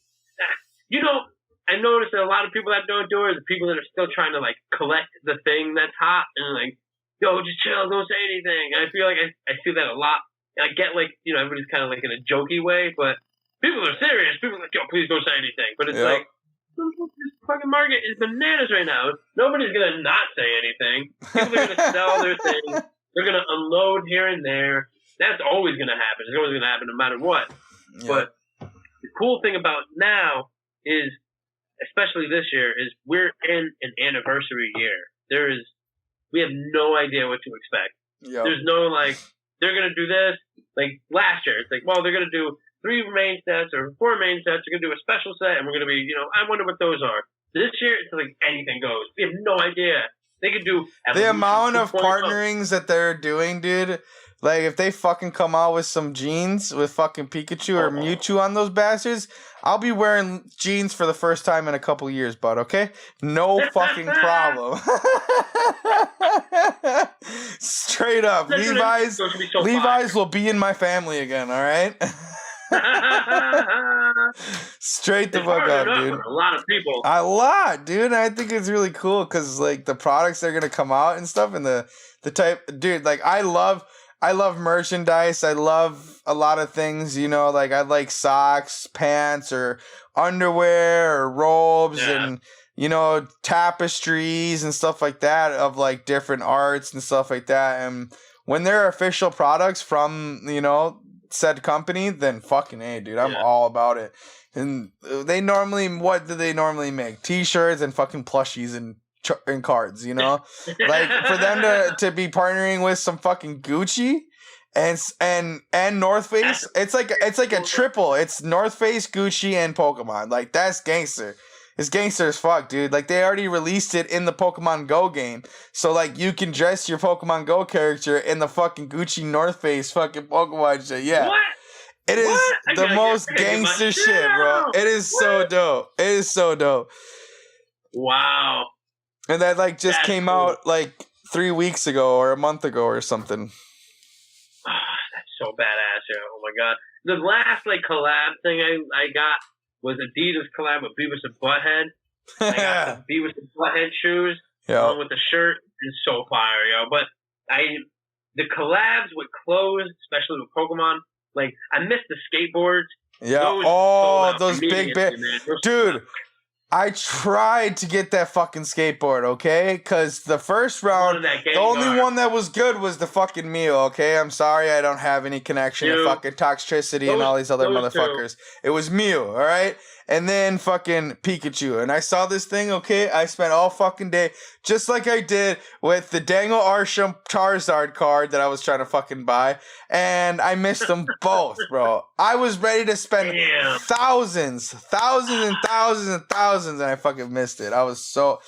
I noticed that a lot of people that don't do it are the people that are still trying to like collect the thing that's hot and like, yo, just chill, don't say anything. And I feel like I see that a lot. And I get like, everybody's kind of like in a jokey way, but people are serious. People are like, yo, please don't say anything. But it's like, this fucking market is bananas right now. Nobody's going to not say anything. People are going to sell their things. They're going to unload here and there. That's always going to happen. It's always going to happen no matter what. Yeah. But the cool thing about now is, especially this year, is we're in an anniversary year. We have no idea what to expect. Yep. There's no like, they're going to do this. Like last year, it's like, well, they're going to do 3 main sets or 4 main sets. They're going to do a special set, and we're going to be, I wonder what those are. This year, it's like anything goes. We have no idea. They could do
the amount of partnerings that they're doing, dude. Like, if they fucking come out with some jeans with fucking Pikachu or Mewtwo on those bastards, I'll be wearing jeans for the first time in a couple years, bud, okay? No fucking problem. Straight up. Levi's will be in my family again, all right? Straight the fuck up, dude.
A lot of people.
A lot, dude. I think it's really cool because, like, the products that are going to come out and stuff and the type... Dude, like, I love merchandise. I love a lot of things, like I like socks, pants, or underwear, or robes, and, tapestries and stuff like that of like different arts and stuff like that. And when they're official products from, said company, then fucking A, dude, I'm all about it. And what do they normally make? T-shirts and fucking plushies and cards, like for them to be partnering with some fucking Gucci and North Face, it's like a triple. It's North Face, Gucci, and Pokemon. Like, that's gangster. It's gangster as fuck, dude. Like, they already released it in the Pokemon Go game, so like you can dress your Pokemon Go character in the fucking Gucci North Face fucking Pokemon shit. Yeah.
What?
It is the most gangster shit, bro. It is so dope. It is so dope.
Wow.
And that like just came out like 3 weeks ago or a month ago or something.
That's so badass, yo. Oh my god. The last like collab thing I got was Adidas collab with Beavis and Butthead. I got the Beavis and Butthead shoes along with the shirt. It's so fire, yo. But the collabs with clothes, especially with Pokemon, like I missed the skateboards.
Yeah. Those big dude. I tried to get that fucking skateboard, okay? Because the first round, the only one that was good was the fucking Mew, okay? I'm sorry I don't have any connection to fucking Toxtricity and all these other motherfuckers. It was Mew, all right? And then fucking Pikachu. And I saw this thing, okay? I spent all fucking day, just like I did with the Dangle Arsham Charizard card that I was trying to fucking buy. And I missed them both, bro. I was ready to spend thousands and thousands, and I fucking missed it. I was so...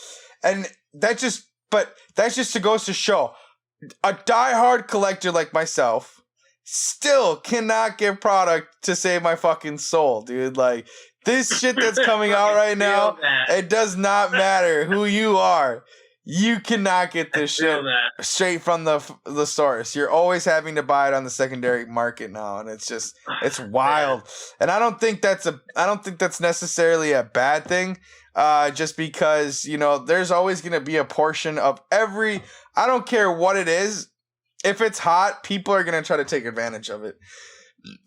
And that's just to goes to show, a diehard collector like myself still cannot get product to save my fucking soul, dude. Like... This shit that's coming out right now, it does not matter who you are. You cannot get this shit straight from the source. You're always having to buy it on the secondary market now, and it's wild. And I don't think that's necessarily a bad thing. Just because, you know, there's always gonna be a portion of I don't care what it is. If it's hot, people are gonna try to take advantage of it.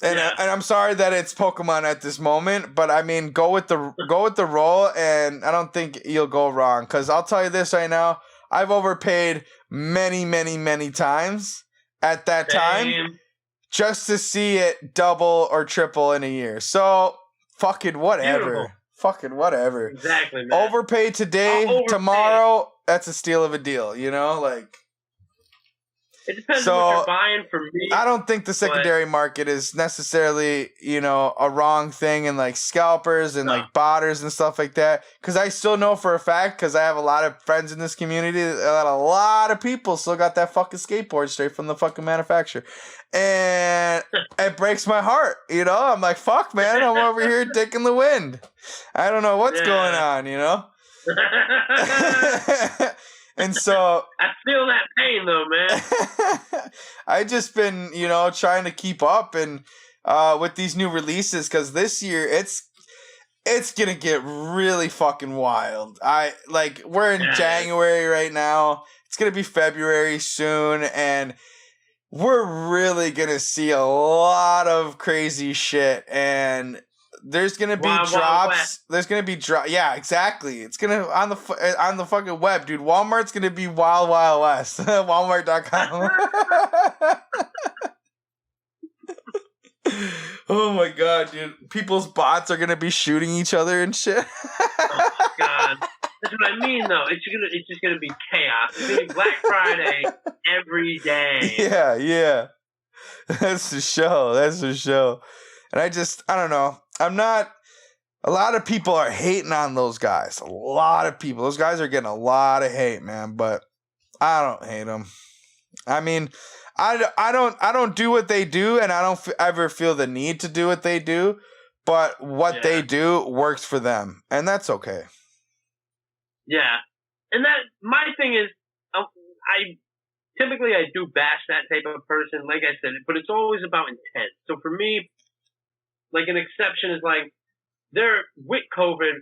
And I'm sorry that it's Pokemon at this moment, but I mean, go with the roll, and I don't think you'll go wrong. Because I'll tell you this right now, I've overpaid many times at that time just to see it double or triple in a year. So fucking whatever.
Beautiful.
Fucking whatever.
Exactly, man.
Overpay today, tomorrow, that's a steal of a deal, you know? Like...
It depends on what you're buying. For me,
I don't think the secondary market is necessarily, you know, a wrong thing, and like scalpers and like botters and stuff like that. Because I still know for a fact, because I have a lot of friends in this community, that a lot of people still got that fucking skateboard straight from the fucking manufacturer. And it breaks my heart, you know? I'm like, fuck, man, I'm over here dick in the wind. I don't know what's going on, you know? And so
I feel that pain though, man.
I just been, you know, trying to keep up and with these new releases, because this year it's gonna get really fucking wild. We're in January right now. It's gonna be February soon, and we're really gonna see a lot of crazy shit. And there's gonna be drops. There's gonna be drops. Yeah, exactly. It's gonna on the fucking web, dude. Walmart's gonna be wild west. Walmart.com. Oh my god, dude! People's bots are gonna be shooting each other and shit.
Oh my god, that's what I mean, though. It's just gonna be chaos. It's gonna be Black Friday every day.
Yeah. That's the show. And I don't know. A lot of people are hating on those guys. A lot of people. Those guys are getting a lot of hate, man. But I don't hate them. I mean, I don't do what they do, and I don't ever feel the need to do what they do. But what they do works for them, and that's okay.
Yeah, and my thing is, I typically do bash that type of person, like I said, but it's always about intent. So for me, like an exception is like, with COVID,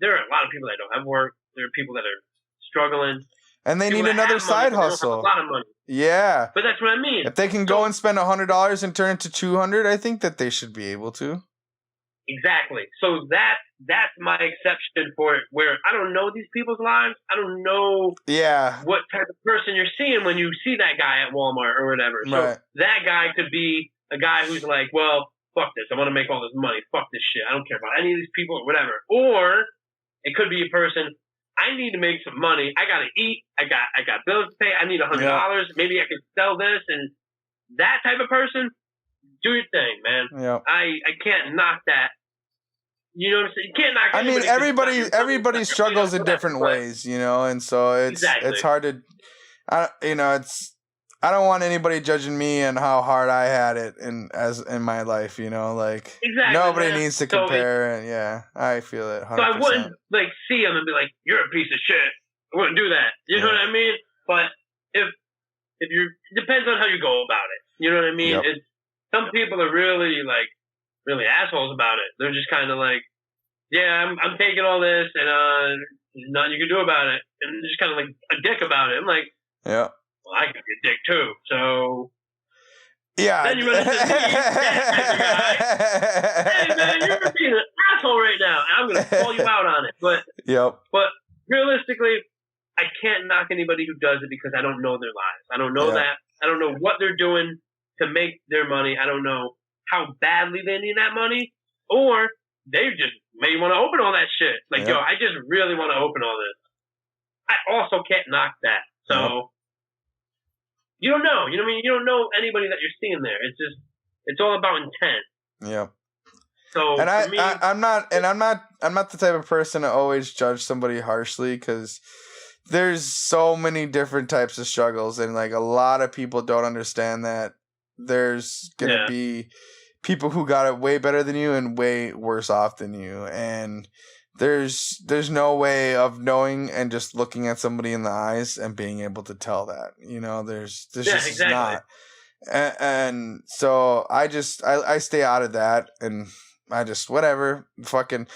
there are a lot of people that don't have work. There are people that are struggling.
And they need another side hustle.
A lot of money.
Yeah.
But that's what I mean.
If they can go and spend $100 and turn it to $200, I think that they should be able to.
Exactly. So that's my exception for it, where I don't know these people's lives. I don't know what type of person you're seeing when you see that guy at Walmart or whatever. So that guy could be a guy who's like, well, fuck this. I want to make all this money. Fuck this shit. I don't care about any of these people or whatever. Or it could be a person, I need to make some money. I got to eat. I got bills to pay. I need $100. Maybe I could sell this. And that type of person, do your thing, man.
Yeah.
I can't knock that. You know what I'm saying? You can't knock.
I mean, everybody struggles in different ways, you know, and so it's hard to, I don't want anybody judging me and how hard I had it in my life, you know, like nobody needs to compare. And I feel it. 100%.
So I wouldn't like see him and be like, "You're a piece of shit." I wouldn't do that. You know what I mean? But if it depends on how you go about it. You know what I mean?
Yep.
some people are really assholes about it. They're just kind of like, yeah, I'm taking all this, and there's nothing you can do about it, and just kind of like a dick about it. I'm like,
yeah.
Well, I could be a dick too, so.
Yeah.
Then you run into me, guy. Hey man, you're being an asshole right now, and I'm gonna call you out on it. But realistically, I can't knock anybody who does it because I don't know their lives. I don't know that. I don't know what they're doing to make their money. I don't know how badly they need that money, or they just may want to open all that shit. Like, yo, I just really want to open all this. I also can't knock that. So. You don't know. You know what I mean? You don't know anybody that you're seeing there. It's all about intent.
Yeah.
So
and
for me,
I'm not the type of person to always judge somebody harshly because there's so many different types of struggles, and like a lot of people don't understand that there's gonna be people who got it way better than you and way worse off than you, and there's no way of knowing and just looking at somebody in the eyes and being able to tell that, you know, there's just
exactly.
not. And so I stay out of that, and I just, whatever, fucking,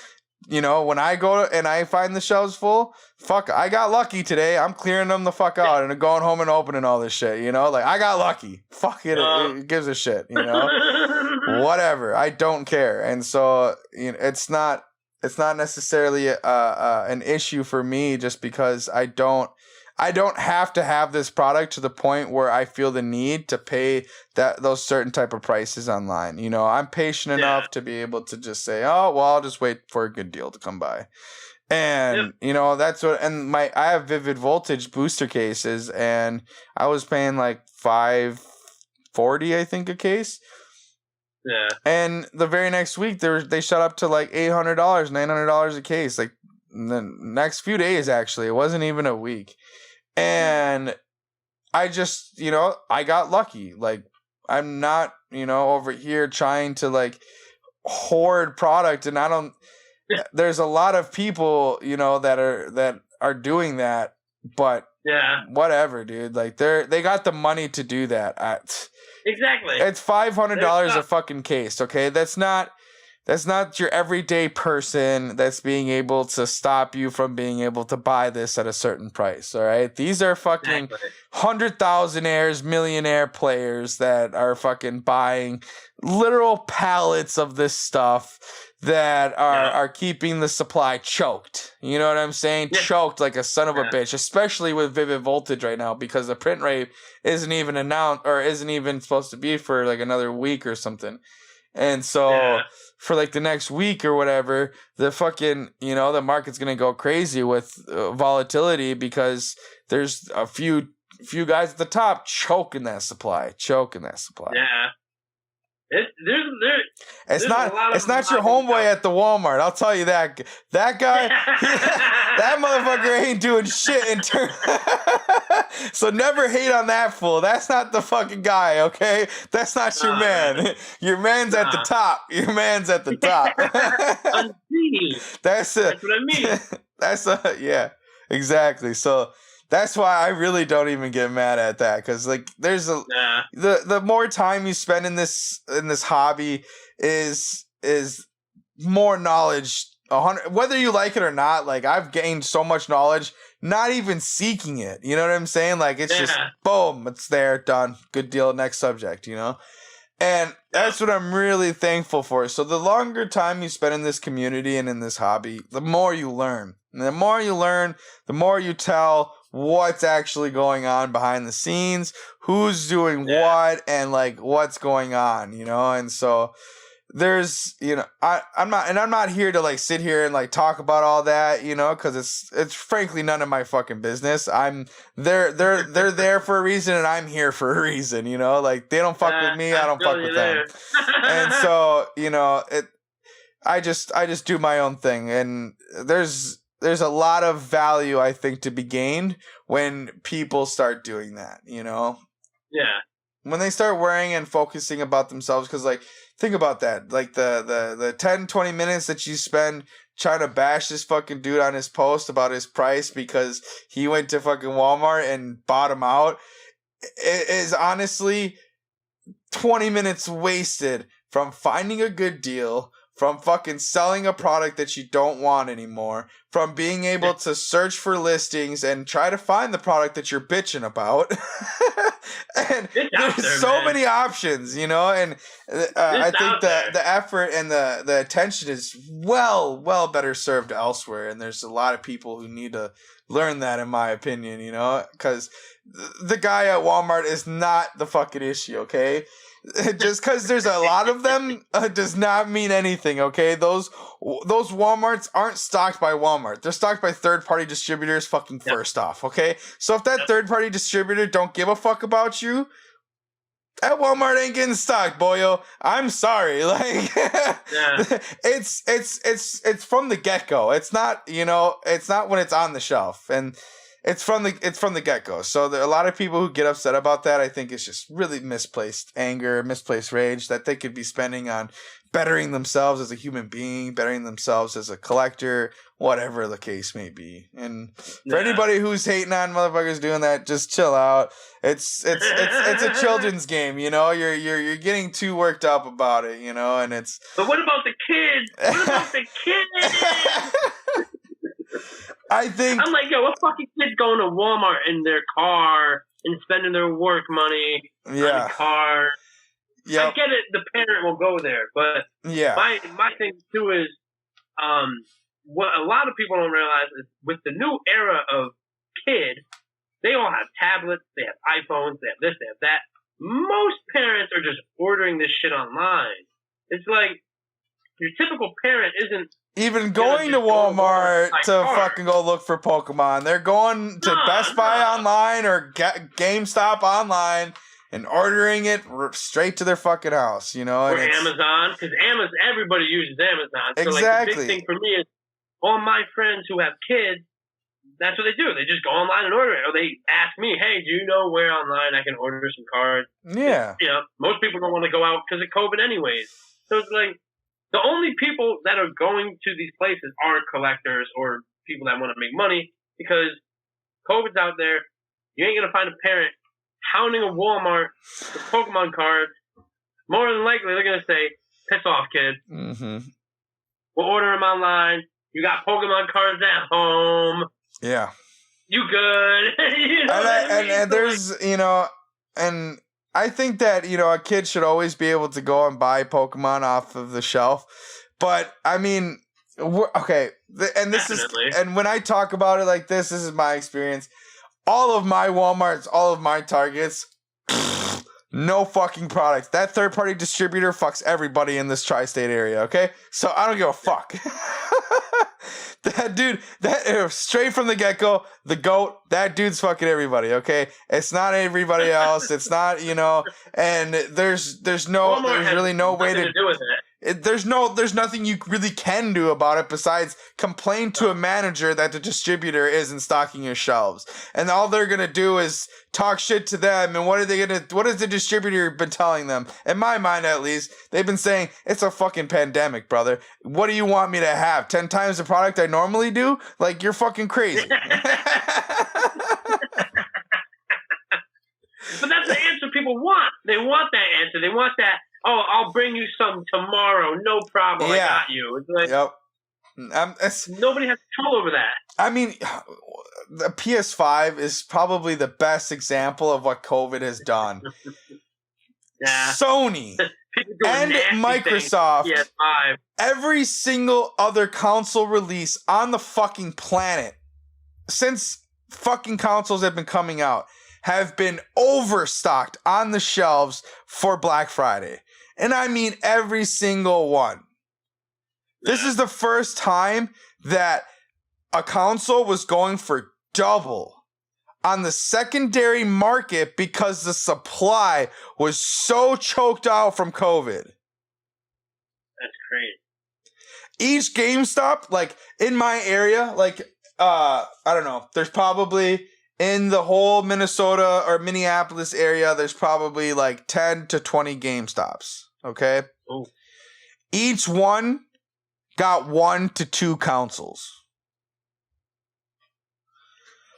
you know, when I go and I find the shelves full, fuck, I got lucky today. I'm clearing them the fuck out and going home and opening all this shit, you know, like I got lucky. Fuck it, it gives a shit, you know, whatever. I don't care. And so, you know, it's not necessarily an issue for me just because I don't have to have this product to the point where I feel the need to pay those certain type of prices online. You know, I'm patient enough to be able to just say, oh, well, I'll just wait for a good deal to come by. And, you know, that's what, and I have Vivid Voltage booster cases, and I was paying like $540, I think, a case.
Yeah.
And the very next week, they shot up to like $800, $900 a case. Like the next few days, actually, it wasn't even a week. And I just, you know, I got lucky. Like I'm not, you know, over here trying to like hoard product, and I don't. There's a lot of people, you know, that are doing that, but whatever, dude. Like they got the money to do that.
Exactly.
It's $500 a fucking case, okay? That's not your everyday person that's being able to stop you from being able to buy this at a certain price, all right? These are fucking 100,000-aires, millionaire players that are fucking buying literal pallets of this stuff that are keeping the supply choked. You know what I'm saying? Yeah. Choked like a son of a bitch, especially with Vivid Voltage right now, because the print rate isn't even announced or isn't even supposed to be for like another week or something. And so for like the next week or whatever, the fucking, you know, the market's going to go crazy with volatility because there's a few guys at the top choking that supply.
Yeah.
It's not your homeboy at the Walmart. I'll tell you that. That guy, that motherfucker ain't doing shit in turn. So never hate on that fool. That's not the fucking guy, okay? That's not your man. Your man's at the top. Your man's at the top. That's what I mean. Yeah, exactly. So that's why I really don't even get mad at that, because like there's the more time you spend in this hobby is more knowledge. Whether you like it or not, like I've gained so much knowledge, not even seeking it. You know what I'm saying? Like it's just boom, it's there, done, good deal, next subject. You know, and that's what I'm really thankful for. So the longer time you spend in this community and in this hobby, the more you learn. And the more you learn, the more you tell what's actually going on behind the scenes, who's doing what, and like what's going on, you know. And so there's, you know, I'm not here to like sit here and like talk about all that, you know, because it's frankly none of my fucking business. They're there for a reason, and I'm here for a reason, you know. Like they don't fuck with me, I don't fuck with them. And so, you know, I just do my own thing, and there's a lot of value, I think, to be gained when people start doing that, you know? Yeah. When they start worrying and focusing about themselves, because, like, think about that. Like, the 10, 20 minutes that you spend trying to bash this fucking dude on his post about his price because he went to fucking Walmart and bought him out is honestly 20 minutes wasted from finding a good deal, from fucking selling a product that you don't want anymore, from being able to search for listings and try to find the product that you're bitching about. And there's so many options, you know, and I think the effort and the attention is well better served elsewhere, and there's a lot of people who need to learn that, in my opinion, you know, because the guy at Walmart is not the fucking issue, okay? Just because there's a lot of them does not mean anything, okay? Those Walmarts aren't stocked by Walmart. They're stocked by third-party distributors first off, okay? So if that third-party distributor don't give a fuck about you, that Walmart ain't getting stocked, boyo. I'm sorry. Like, it's from the get-go. It's not, you know, it's not when it's on the shelf. And it's from the get-go. So there are a lot of people who get upset about that. I think it's just really misplaced anger, misplaced rage that they could be spending on bettering themselves as a human being, bettering themselves as a collector, whatever the case may be. And for anybody who's hating on motherfuckers doing that, just chill out. It's a children's game, you know. You're getting too worked up about it, you know, and it's.
But what about the kids? What about the kids?
I think
I'm like, yo, what fucking kid's going to Walmart in their car and spending their work money on a car? Yeah, I get it. The parent will go there, but my thing too is, what a lot of people don't realize is with the new era of kid, they all have tablets, they have iPhones, they have this, they have that. Most parents are just ordering this shit online. It's like your typical parent isn't
even going to Walmart to fucking go look for Pokemon. They're going to Best Buy online or GameStop online and ordering it straight to their fucking house, you know?
Or Amazon, because everybody uses Amazon. So
exactly.
Like, the big thing for me is all my friends who have kids, that's what they do. They just go online and order it. Or they ask me, hey, do you know where online I can order some cards?
Yeah.
You know, most people don't want to go out because of COVID anyways. So it's like, the only people that are going to these places are collectors or people that want to make money because COVID's out there. You ain't going to find a parent hounding a Walmart with Pokemon cards. More than likely, they're going to say, piss off, kid.
Mm-hmm.
We'll order them online. You got Pokemon cards at home.
Yeah.
You good. You know
and there's, you know, and I think that, you know, a kid should always be able to go and buy Pokemon off of the shelf. But, I mean, okay, and this
Definitely.
And when I talk about it like this is my experience. All of my Walmarts, all of my Targets, no fucking products. That third-party distributor fucks everybody in this tri-state area, okay? So I don't give a fuck. That dude, straight from the get-go, the GOAT, that dude's fucking everybody, okay? It's not everybody else. It's not, you know, and there's really no way to
do with it.
There's nothing you really can do about it besides complain to a manager that the distributor isn't stocking your shelves. And all they're going to do is talk shit to them. And what has the distributor been telling them? In my mind, at least, they've been saying, it's a fucking pandemic, brother. What do you want me to have? 10 times the product I normally do? Like, you're fucking crazy.
But that's the answer people want. They want that answer. They want that, oh, I'll bring you some tomorrow. No problem. I got you. It's like, nobody has control over that.
I mean, the PS5 is probably the best example of what COVID has done.
Yeah.
Sony and Microsoft, every single other console release on the fucking planet since fucking consoles have been coming out have been overstocked on the shelves for Black Friday. And I mean every single one. This is the first time that a console was going for double on the secondary market because the supply was so choked out from COVID.
That's crazy.
Each GameStop, like in my area, like, I don't know, there's probably in the whole Minnesota or Minneapolis area, there's probably like 10 to 20 GameStops, okay?
Ooh.
Each one got 1 to 2 consoles.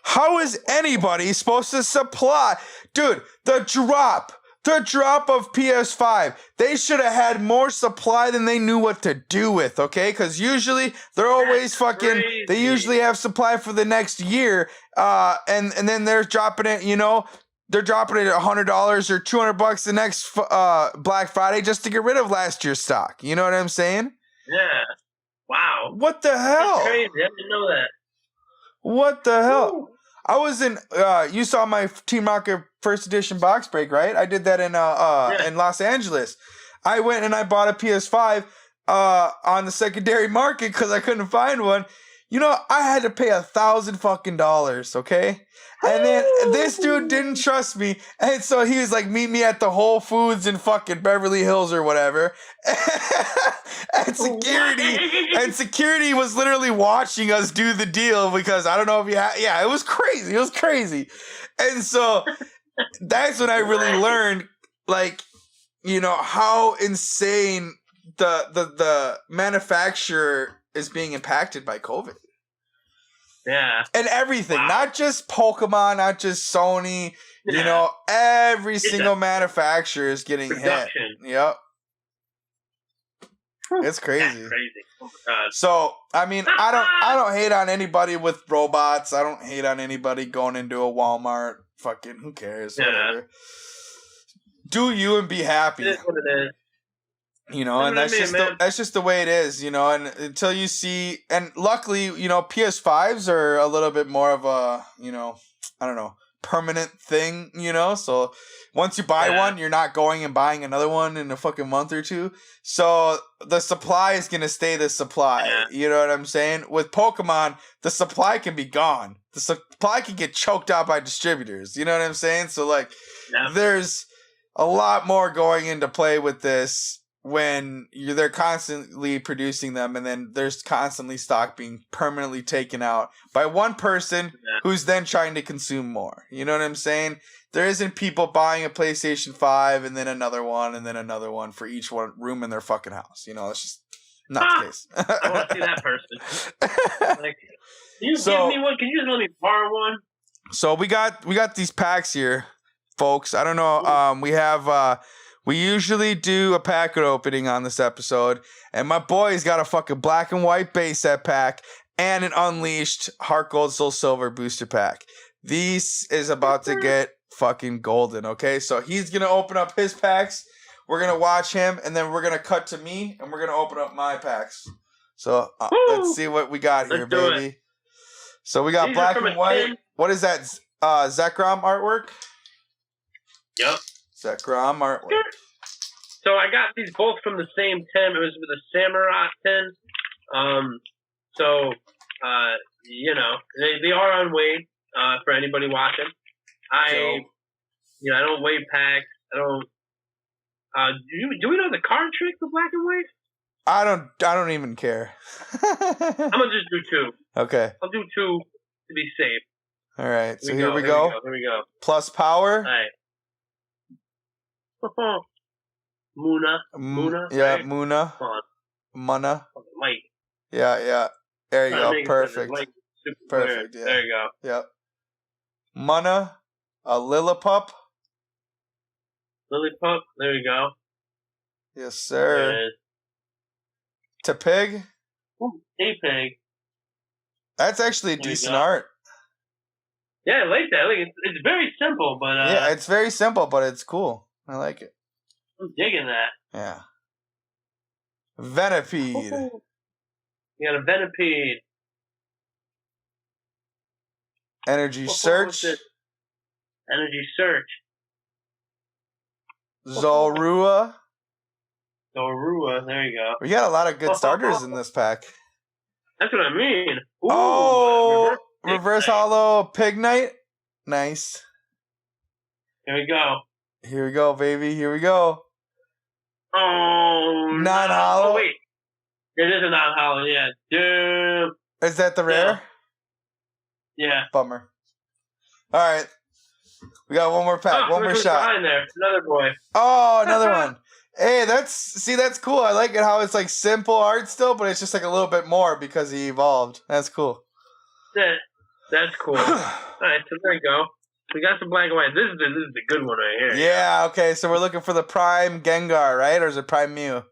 How is anybody supposed to supply? Dude, the drop The drop of PS5. They should have had more supply than they knew what to do with, okay? Because usually they're always fucking.
crazy.
They usually have supply for the next year, and then they're dropping it. They're dropping it at $100 or $200 the next Black Friday just to get rid of last year's stock. You know what I'm saying?
Yeah. Wow.
What the hell?
That's crazy. I didn't know that.
What the hell?
Ooh.
I was in. You saw my Team Rocket first edition box break, right? I did that in Los Angeles. I went and I bought a PS5 on the secondary market because I couldn't find one. I had to pay $1,000 okay? And then this dude didn't trust me, and so he was like, "Meet me at the Whole Foods in fucking Beverly Hills or whatever." and security was literally watching us do the deal because I don't know if it was crazy. It was crazy, and so that's when I really learned, like, how insane the manufacturer is being impacted by COVID.
Yeah.
And everything, not just Pokemon, not just Sony, every single manufacturer is getting
production.
Hit. Yep. It's crazy.
That's crazy. Oh my God.
So, I mean, I don't hate on anybody with robots. I don't hate on anybody going into a Walmart. Fucking who cares?
Yeah.
Whatever. Do you and be happy.
It is what it is.
And that's just the way it is, and until you see, and luckily, PS5s are a little bit more of a, I don't know, permanent thing, so once you buy one, you're not going and buying another one in a fucking month or two. So the supply is going to stay the supply.
Yeah.
You know what I'm saying? With Pokemon, the supply can be gone. The supply can get choked out by distributors. You know what I'm saying? So there's a lot more going into play with this. When they're constantly producing them, and then there's constantly stock being permanently taken out by one person who's then trying to consume more. You know what I'm saying? There isn't people buying a PlayStation 5 and then another one and then another one for each one room in their fucking house. It's just not the case.
I want to see that person. Can you give me one? Can you just let me borrow one?
So we got these packs here, folks. I don't know. We have. We usually do a packet opening on this episode, and my boy's got a fucking black and white base set pack and an unleashed Heart Gold Soul Silver booster pack. This is about to get fucking golden, okay? So he's going to open up his packs. We're going to watch him, and then we're going to cut to me, and we're going to open up my packs. So let's see what we got here, baby. So we got black and white. What is that? Zekrom artwork?
Yep.
Zekrom artwork.
So I got these both from the same tin. It was with a Samurai tin. They are unweighed for anybody watching. I don't weigh packs. I don't. Do we know the card trick for black and white?
I don't even care.
I'm gonna just do two.
Okay.
I'll do two to be safe.
All right. So here we go.
Here we go.
Plus power.
All right. Muna.
Yeah,
right?
Muna. Muna.
Light.
Yeah. There you go. Perfect. Perfect. Yeah.
There you go.
Yep. Muna. A Lillipup.
Lillipup. There you go.
Yes, sir. Tepig.
Ooh, Tepig.
That's actually decent art.
Yeah, I like that. It's very simple, but
yeah, it's very simple, but it's cool. I like it.
I'm digging that.
Yeah. Venipede.
Oh, you got a Venipede.
Energy Search.
Energy Search.
Zorua.
There you go.
We got a lot of good starters in this pack.
That's what I mean.
Ooh, reverse hollow Pignite. Nice.
Here we go.
Here we go, baby. Here we go.
Oh,
non-hollow.
Oh, wait. It is a non-hollow, yeah. Dude.
Is that the rare?
Yeah.
Bummer. All right. We got one more pack. One more shot.
Behind there. Another boy.
Oh, another one. Hey, that's cool. I like it how it's like simple art still, but it's just like a little bit more because he evolved. That's cool.
That's cool. All right, so there you go. We got some black and white. This is the good one right here.
Yeah, okay, so we're looking for the Prime Gengar, right? Or is it Prime Mew?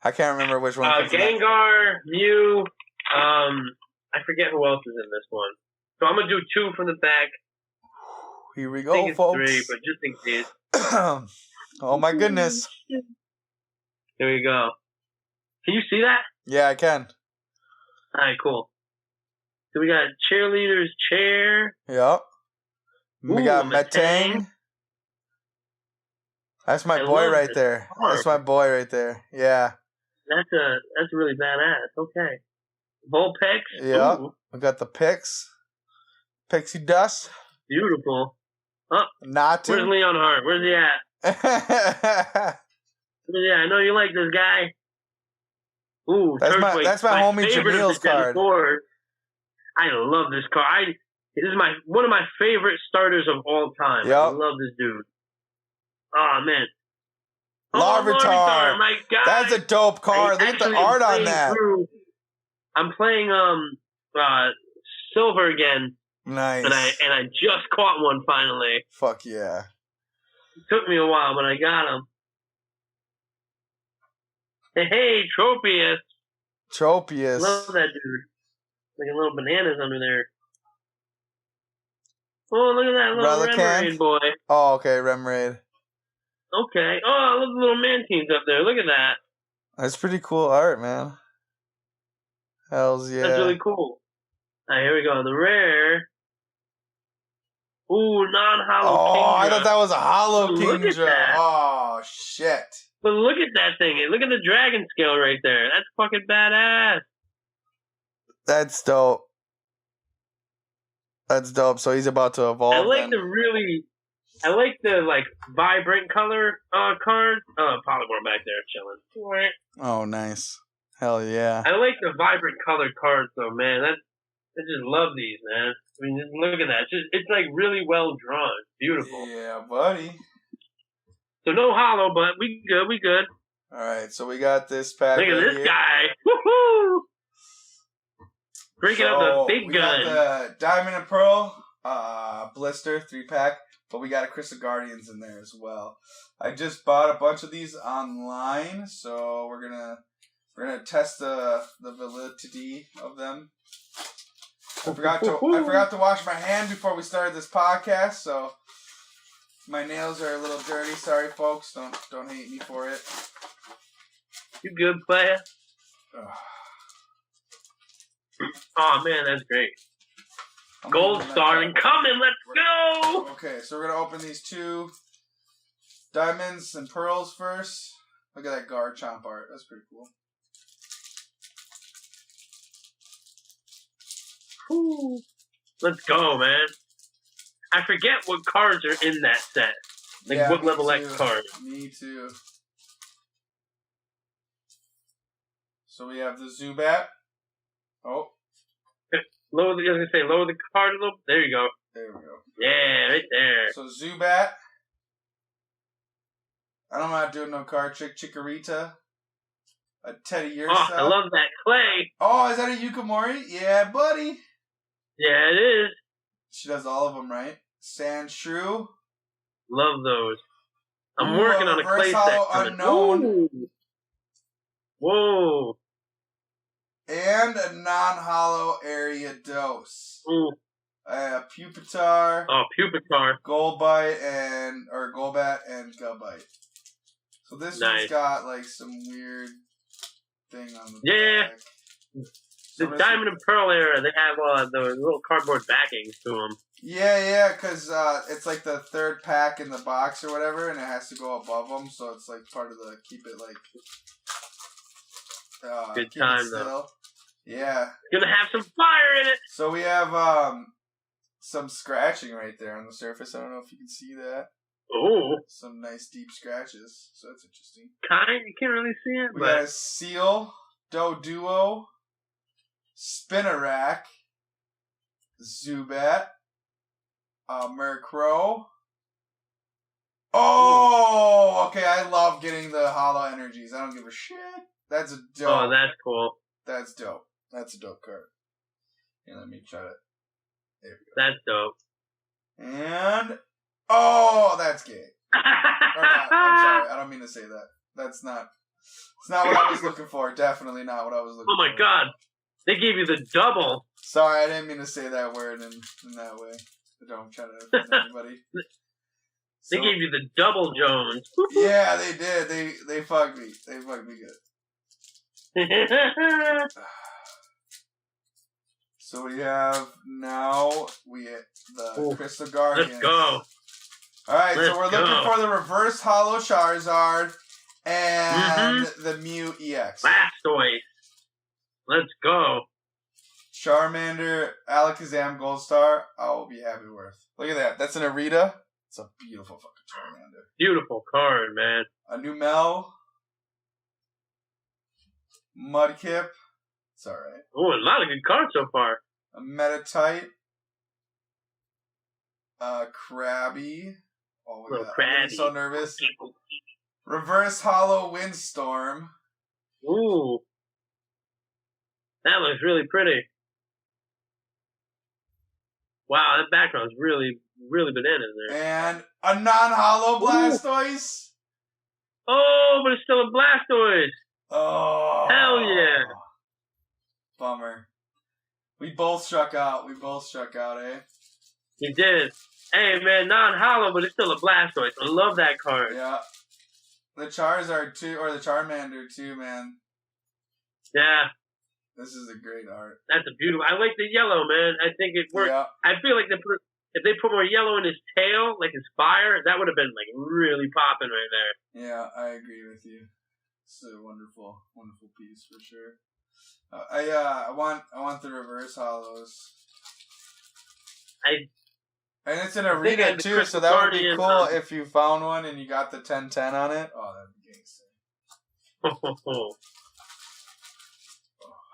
I can't remember which one.
Gengar, Mew, I forget who else is in this one. So I'm going to do 2 from the back.
Here we
I
go,
think it's
folks.
3, but just in case.
Oh my goodness.
There you go. Can you see that?
Yeah, I can.
Alright, cool. So we got Cheerleader's Chair.
Yep. We got Metang. That's my boy right there. That's my boy right there. Yeah.
That's really badass. Okay. Vulpix.
Yeah.
Ooh.
We got the Pixie Dust.
Beautiful. Oh,
Natu.
where's Leon Hart? Where's he at? Yeah, I know you like this guy. Ooh,
that's my homie Jamil's card.
I love this card. This is one of my favorite starters of all time. Yep. I love this dude. Oh man.
Larvitar.
My God.
That's a dope card. Look at the art on that.
I'm playing Silver again.
Nice.
And I just caught one finally.
Fuck yeah.
It took me a while, but I got him. Hey, Tropius.
Tropius.
Love that dude. Like a little bananas under there. Oh, look at that little Remoraid boy.
Oh, okay, Remoraid.
Okay. Oh, look at the little Manteens up there. Look at that.
That's pretty cool art, man. Hells yeah.
That's really cool. Alright, here we go. The rare. Ooh, non-hollow Kingdra.
Oh, I thought that was a hollow Kingdra.
Look at that.
Oh, shit.
But look at that thing. Look at the dragon scale right there. That's fucking badass.
That's dope. That's dope. So he's about to evolve.
I like the vibrant color cards. Polymorph back there chilling.
Oh, nice. Hell yeah.
I like the vibrant colored cards though, man. I just love these, man. I mean, just look at that. It's like really well drawn. Beautiful.
Yeah, buddy.
So no hollow, but we good.
All right, so we got this pack.
Look at this guy. Woohoo! Bringing up the big gun.
We got the Diamond and Pearl blister 3-pack, but we got a Crystal Guardians in there as well. I just bought a bunch of these online, so we're gonna test the validity of them. I forgot to wash my hand before we started this podcast, so my nails are a little dirty. Sorry, folks. Don't hate me for it.
You good, player? Oh man, that's great. Gold Star incoming. Let's go.
Okay, so we're gonna open these 2 diamonds and pearls first. Look at that Garchomp art. That's pretty cool.
Ooh. Let's go, man. I forget what cards are in that set. Like what level X cards.
Me too. So we have the Zubat. Oh.
Lower the card a little. There you go.
There we go.
Yeah, right there.
So Zubat. I'm not doing no card trick. Chikorita. A Teddy Ursa.
Oh, I love that clay.
Oh, is that a Yukimori? Yeah, buddy.
Yeah, it is.
She does all of them, right? Sandshrew.
Love those. I'm working on a clay set.
Unknown.
Whoa.
And a non-hollow Ariados.
Ooh.
Pupitar.
Oh, Pupitar.
Golbat and Gubite. So this one's got like some weird thing on the back.
The Diamond and Pearl era, they have the little cardboard backings to them.
Yeah, because it's like the 3rd pack in the box or whatever, and it has to go above them, so it's like part of the keep it like
good time though.
Yeah,
it's gonna have some fire in it.
So we have some scratching right there on the surface. I don't know if you can see that.
Oh,
some nice deep scratches. So that's interesting.
You can't really see it.
We got a Seal, Doduo, Spinarak, Zubat, Murkrow. Oh, okay. I love getting the hollow energies. I don't give a shit. That's a dope.
Oh, that's cool.
That's dope. That's a dope card. Here, let me try it. There we go.
That's dope.
And Oh, that's gay. Or not. I'm sorry. I don't mean to say that. That's not. It's not what I was looking for. Definitely not what I was looking for.
Oh my god. They gave you the double.
Sorry, I didn't mean to say that word in that way. I don't try to offend anybody.
They gave you the double Jones.
Yeah, they did. They fucked me. They fucked me good. So we have now the Crystal Guardians.
Let's go.
Alright, so we're looking for the reverse hollow Charizard and the Mew EX.
Blastoise. Let's go.
Charmander, Alakazam Gold Star. I will be happy with. Look at that. That's an Arita. It's a beautiful fucking Charmander.
Beautiful card, man.
A Numel. Mudkip. It's alright.
Oh, a lot of good cards so far.
A Metatite. Krabby. Oh my god.
Krabby.
I'm so nervous. Reverse Hollow Windstorm.
Ooh. That looks really pretty. Wow, that background's really, really bananas there.
And a non-hollow Blastoise.
Oh, but it's still a Blastoise.
Oh.
Hell yeah.
Bummer. We both struck out. Eh?
You did. Hey, man, non-hollow, but it's still a Blastoise. I love that card.
Yeah. The Charizard, too, or the Charmander, too, man.
Yeah.
This is a great art.
That's a beautiful. I like the yellow, man. I think it works.
Yeah.
I feel like if they put more yellow in his tail, like his fire, that would have been like really popping right there.
Yeah, I agree with you. It's a wonderful, wonderful piece for sure. I want the reverse hollows. And it's an Arena too, so that would be cool if you found one and you got the 1010 on it. Oh, that'd be gangster.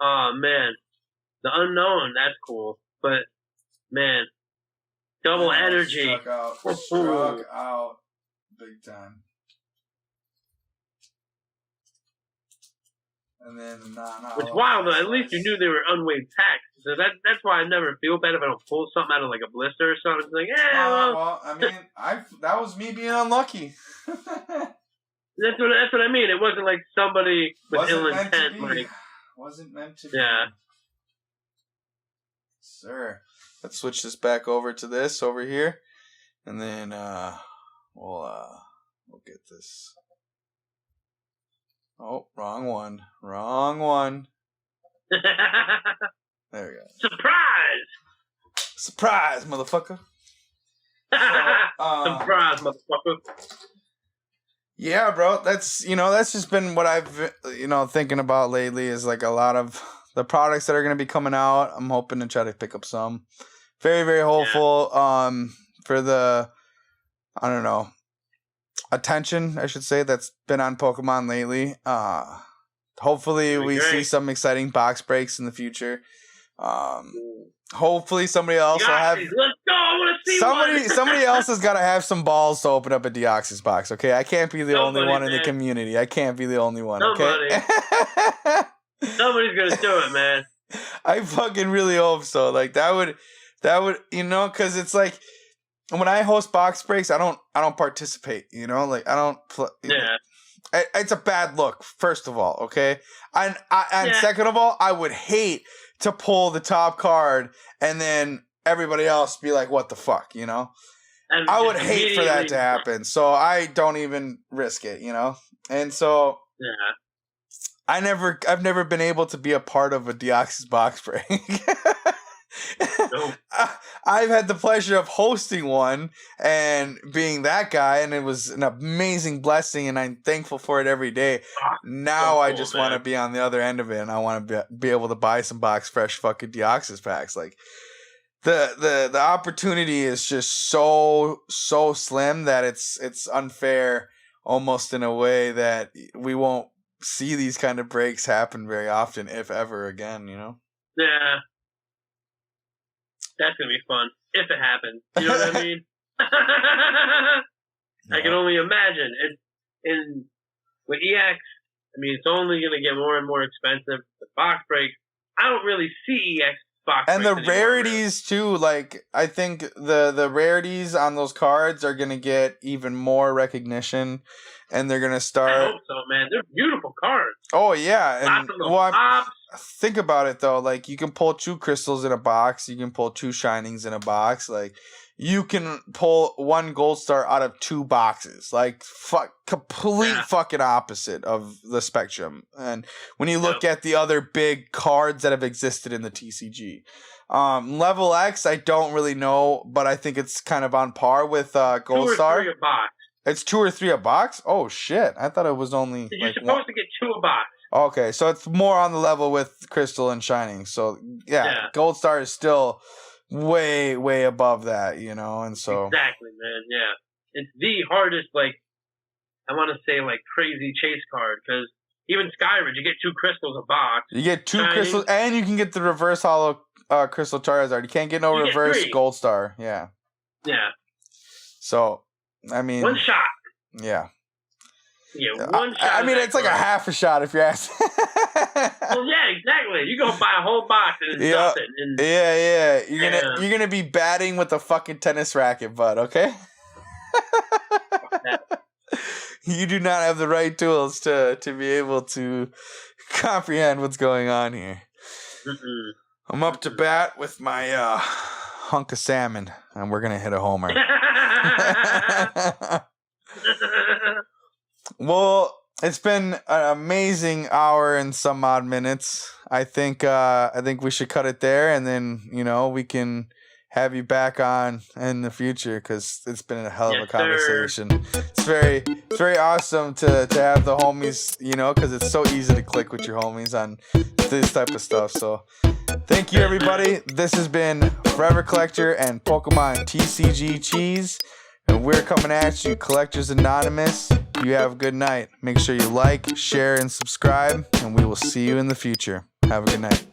Oh man, the unknown. That's cool, but man, double energy.
Struck out, big time. And then
Which wild though. At least you knew they were unweighed packs, so that's why I never feel bad if I don't pull something out of like a blister or something. It's like,
well, I mean, that was me being unlucky.
That's what I mean. It wasn't like somebody with ill intent. Like,
wasn't meant to be.
Yeah.
Sir. Let's switch this back over to this over here. And then we'll get this. Oh, wrong one. There we go. Surprise, motherfucker.
Surprise, motherfucker.
Yeah, bro. That's just been what I've thinking about lately is like a lot of the products that are going to be coming out. I'm hoping to try to pick up some. Very, very hopeful for the attention, I should say, that's been on Pokemon lately. Hopefully we see some exciting box breaks in the future. Hopefully somebody else will have.
Let's go! I want to see
somebody else has got to have some balls to open up a Deoxys box. Okay, I can't be the only one in the community. I can't be the only one. Okay.
Somebody's gonna do it, man.
I fucking really hope so. Like that would, because it's like when I host box breaks, I don't participate. Like I don't. It's a bad look. First of all, okay, and second of all, I would hate to pull the top card and then everybody else be like, "What the fuck," And I would hate for that to happen, so I don't even risk it, And so, I've never been able to be a part of a Deoxys box break. Nope. I've had the pleasure of hosting one and being that guy, and it was an amazing blessing, and I'm thankful for it every day. Now I just want to be on the other end of it, and I want to be able to buy some box fresh fucking Deoxys packs. Like the opportunity is just so slim that it's unfair, almost in a way that we won't see these kind of breaks happen very often, if ever again.
Yeah. That's going to be fun, if it happens. You know what I mean? I can only imagine. With EX, I mean, it's only going to get more and more expensive. The box break, I don't really see EX box
And the
breaks anymore,
rarities too, like I think the rarities on those cards are gonna get even more recognition, and they're gonna
I
start.
hope so, man. They're beautiful cards.
Oh yeah, and
Lots of little pops.
think about it though. Like you can pull 2 crystals in a box, you can pull 2 shinings in a box. Like you can pull 1 gold star out of 2 boxes. Like complete fucking opposite of the spectrum. And when you look at the other big cards that have existed in the TCG, level X, I don't really know, but I think it's kind of on par with gold
2 or
star.
3 a box.
It's 2 or 3 a box. Oh shit! I thought it was only.
You're supposed to get 2 a box.
Okay, so it's more on the level with Crystal and Shining. So yeah, Gold Star is still way above that, you know, and so
exactly, man. Yeah, it's the hardest. Like I want to say, like crazy chase card because even Skyridge, you get 2 crystals a box.
You get 2
Shining.
crystals, and you can get the reverse hollow Crystal Charizard. You can't get no reverse Gold Star. Yeah.
Yeah.
So I mean,
1 shot.
Yeah.
Yeah, 1 shot.
I mean, it's like a half a shot if you're asking.
Well, yeah, exactly. You go buy a whole box and it's nothing. And
yeah. You're gonna be batting with a fucking tennis racket, bud. Okay. You do not have the right tools to be able to comprehend what's going on here.
Mm-mm.
I'm up to bat with my hunk of salmon, and we're gonna hit a homer. Well, it's been an amazing hour and some odd minutes. I think we should cut it there, and then we can have you back on in the future because it's been a hell of a conversation. Sir. It's very awesome to have the homies, because it's so easy to click with your homies on this type of stuff. So thank you, everybody. This has been Forever Collector and Pokemon TCG Cheese. And we're coming at you, Collectors Anonymous. You have a good night. Make sure you like, share, and subscribe. And we will see you in the future. Have a good night.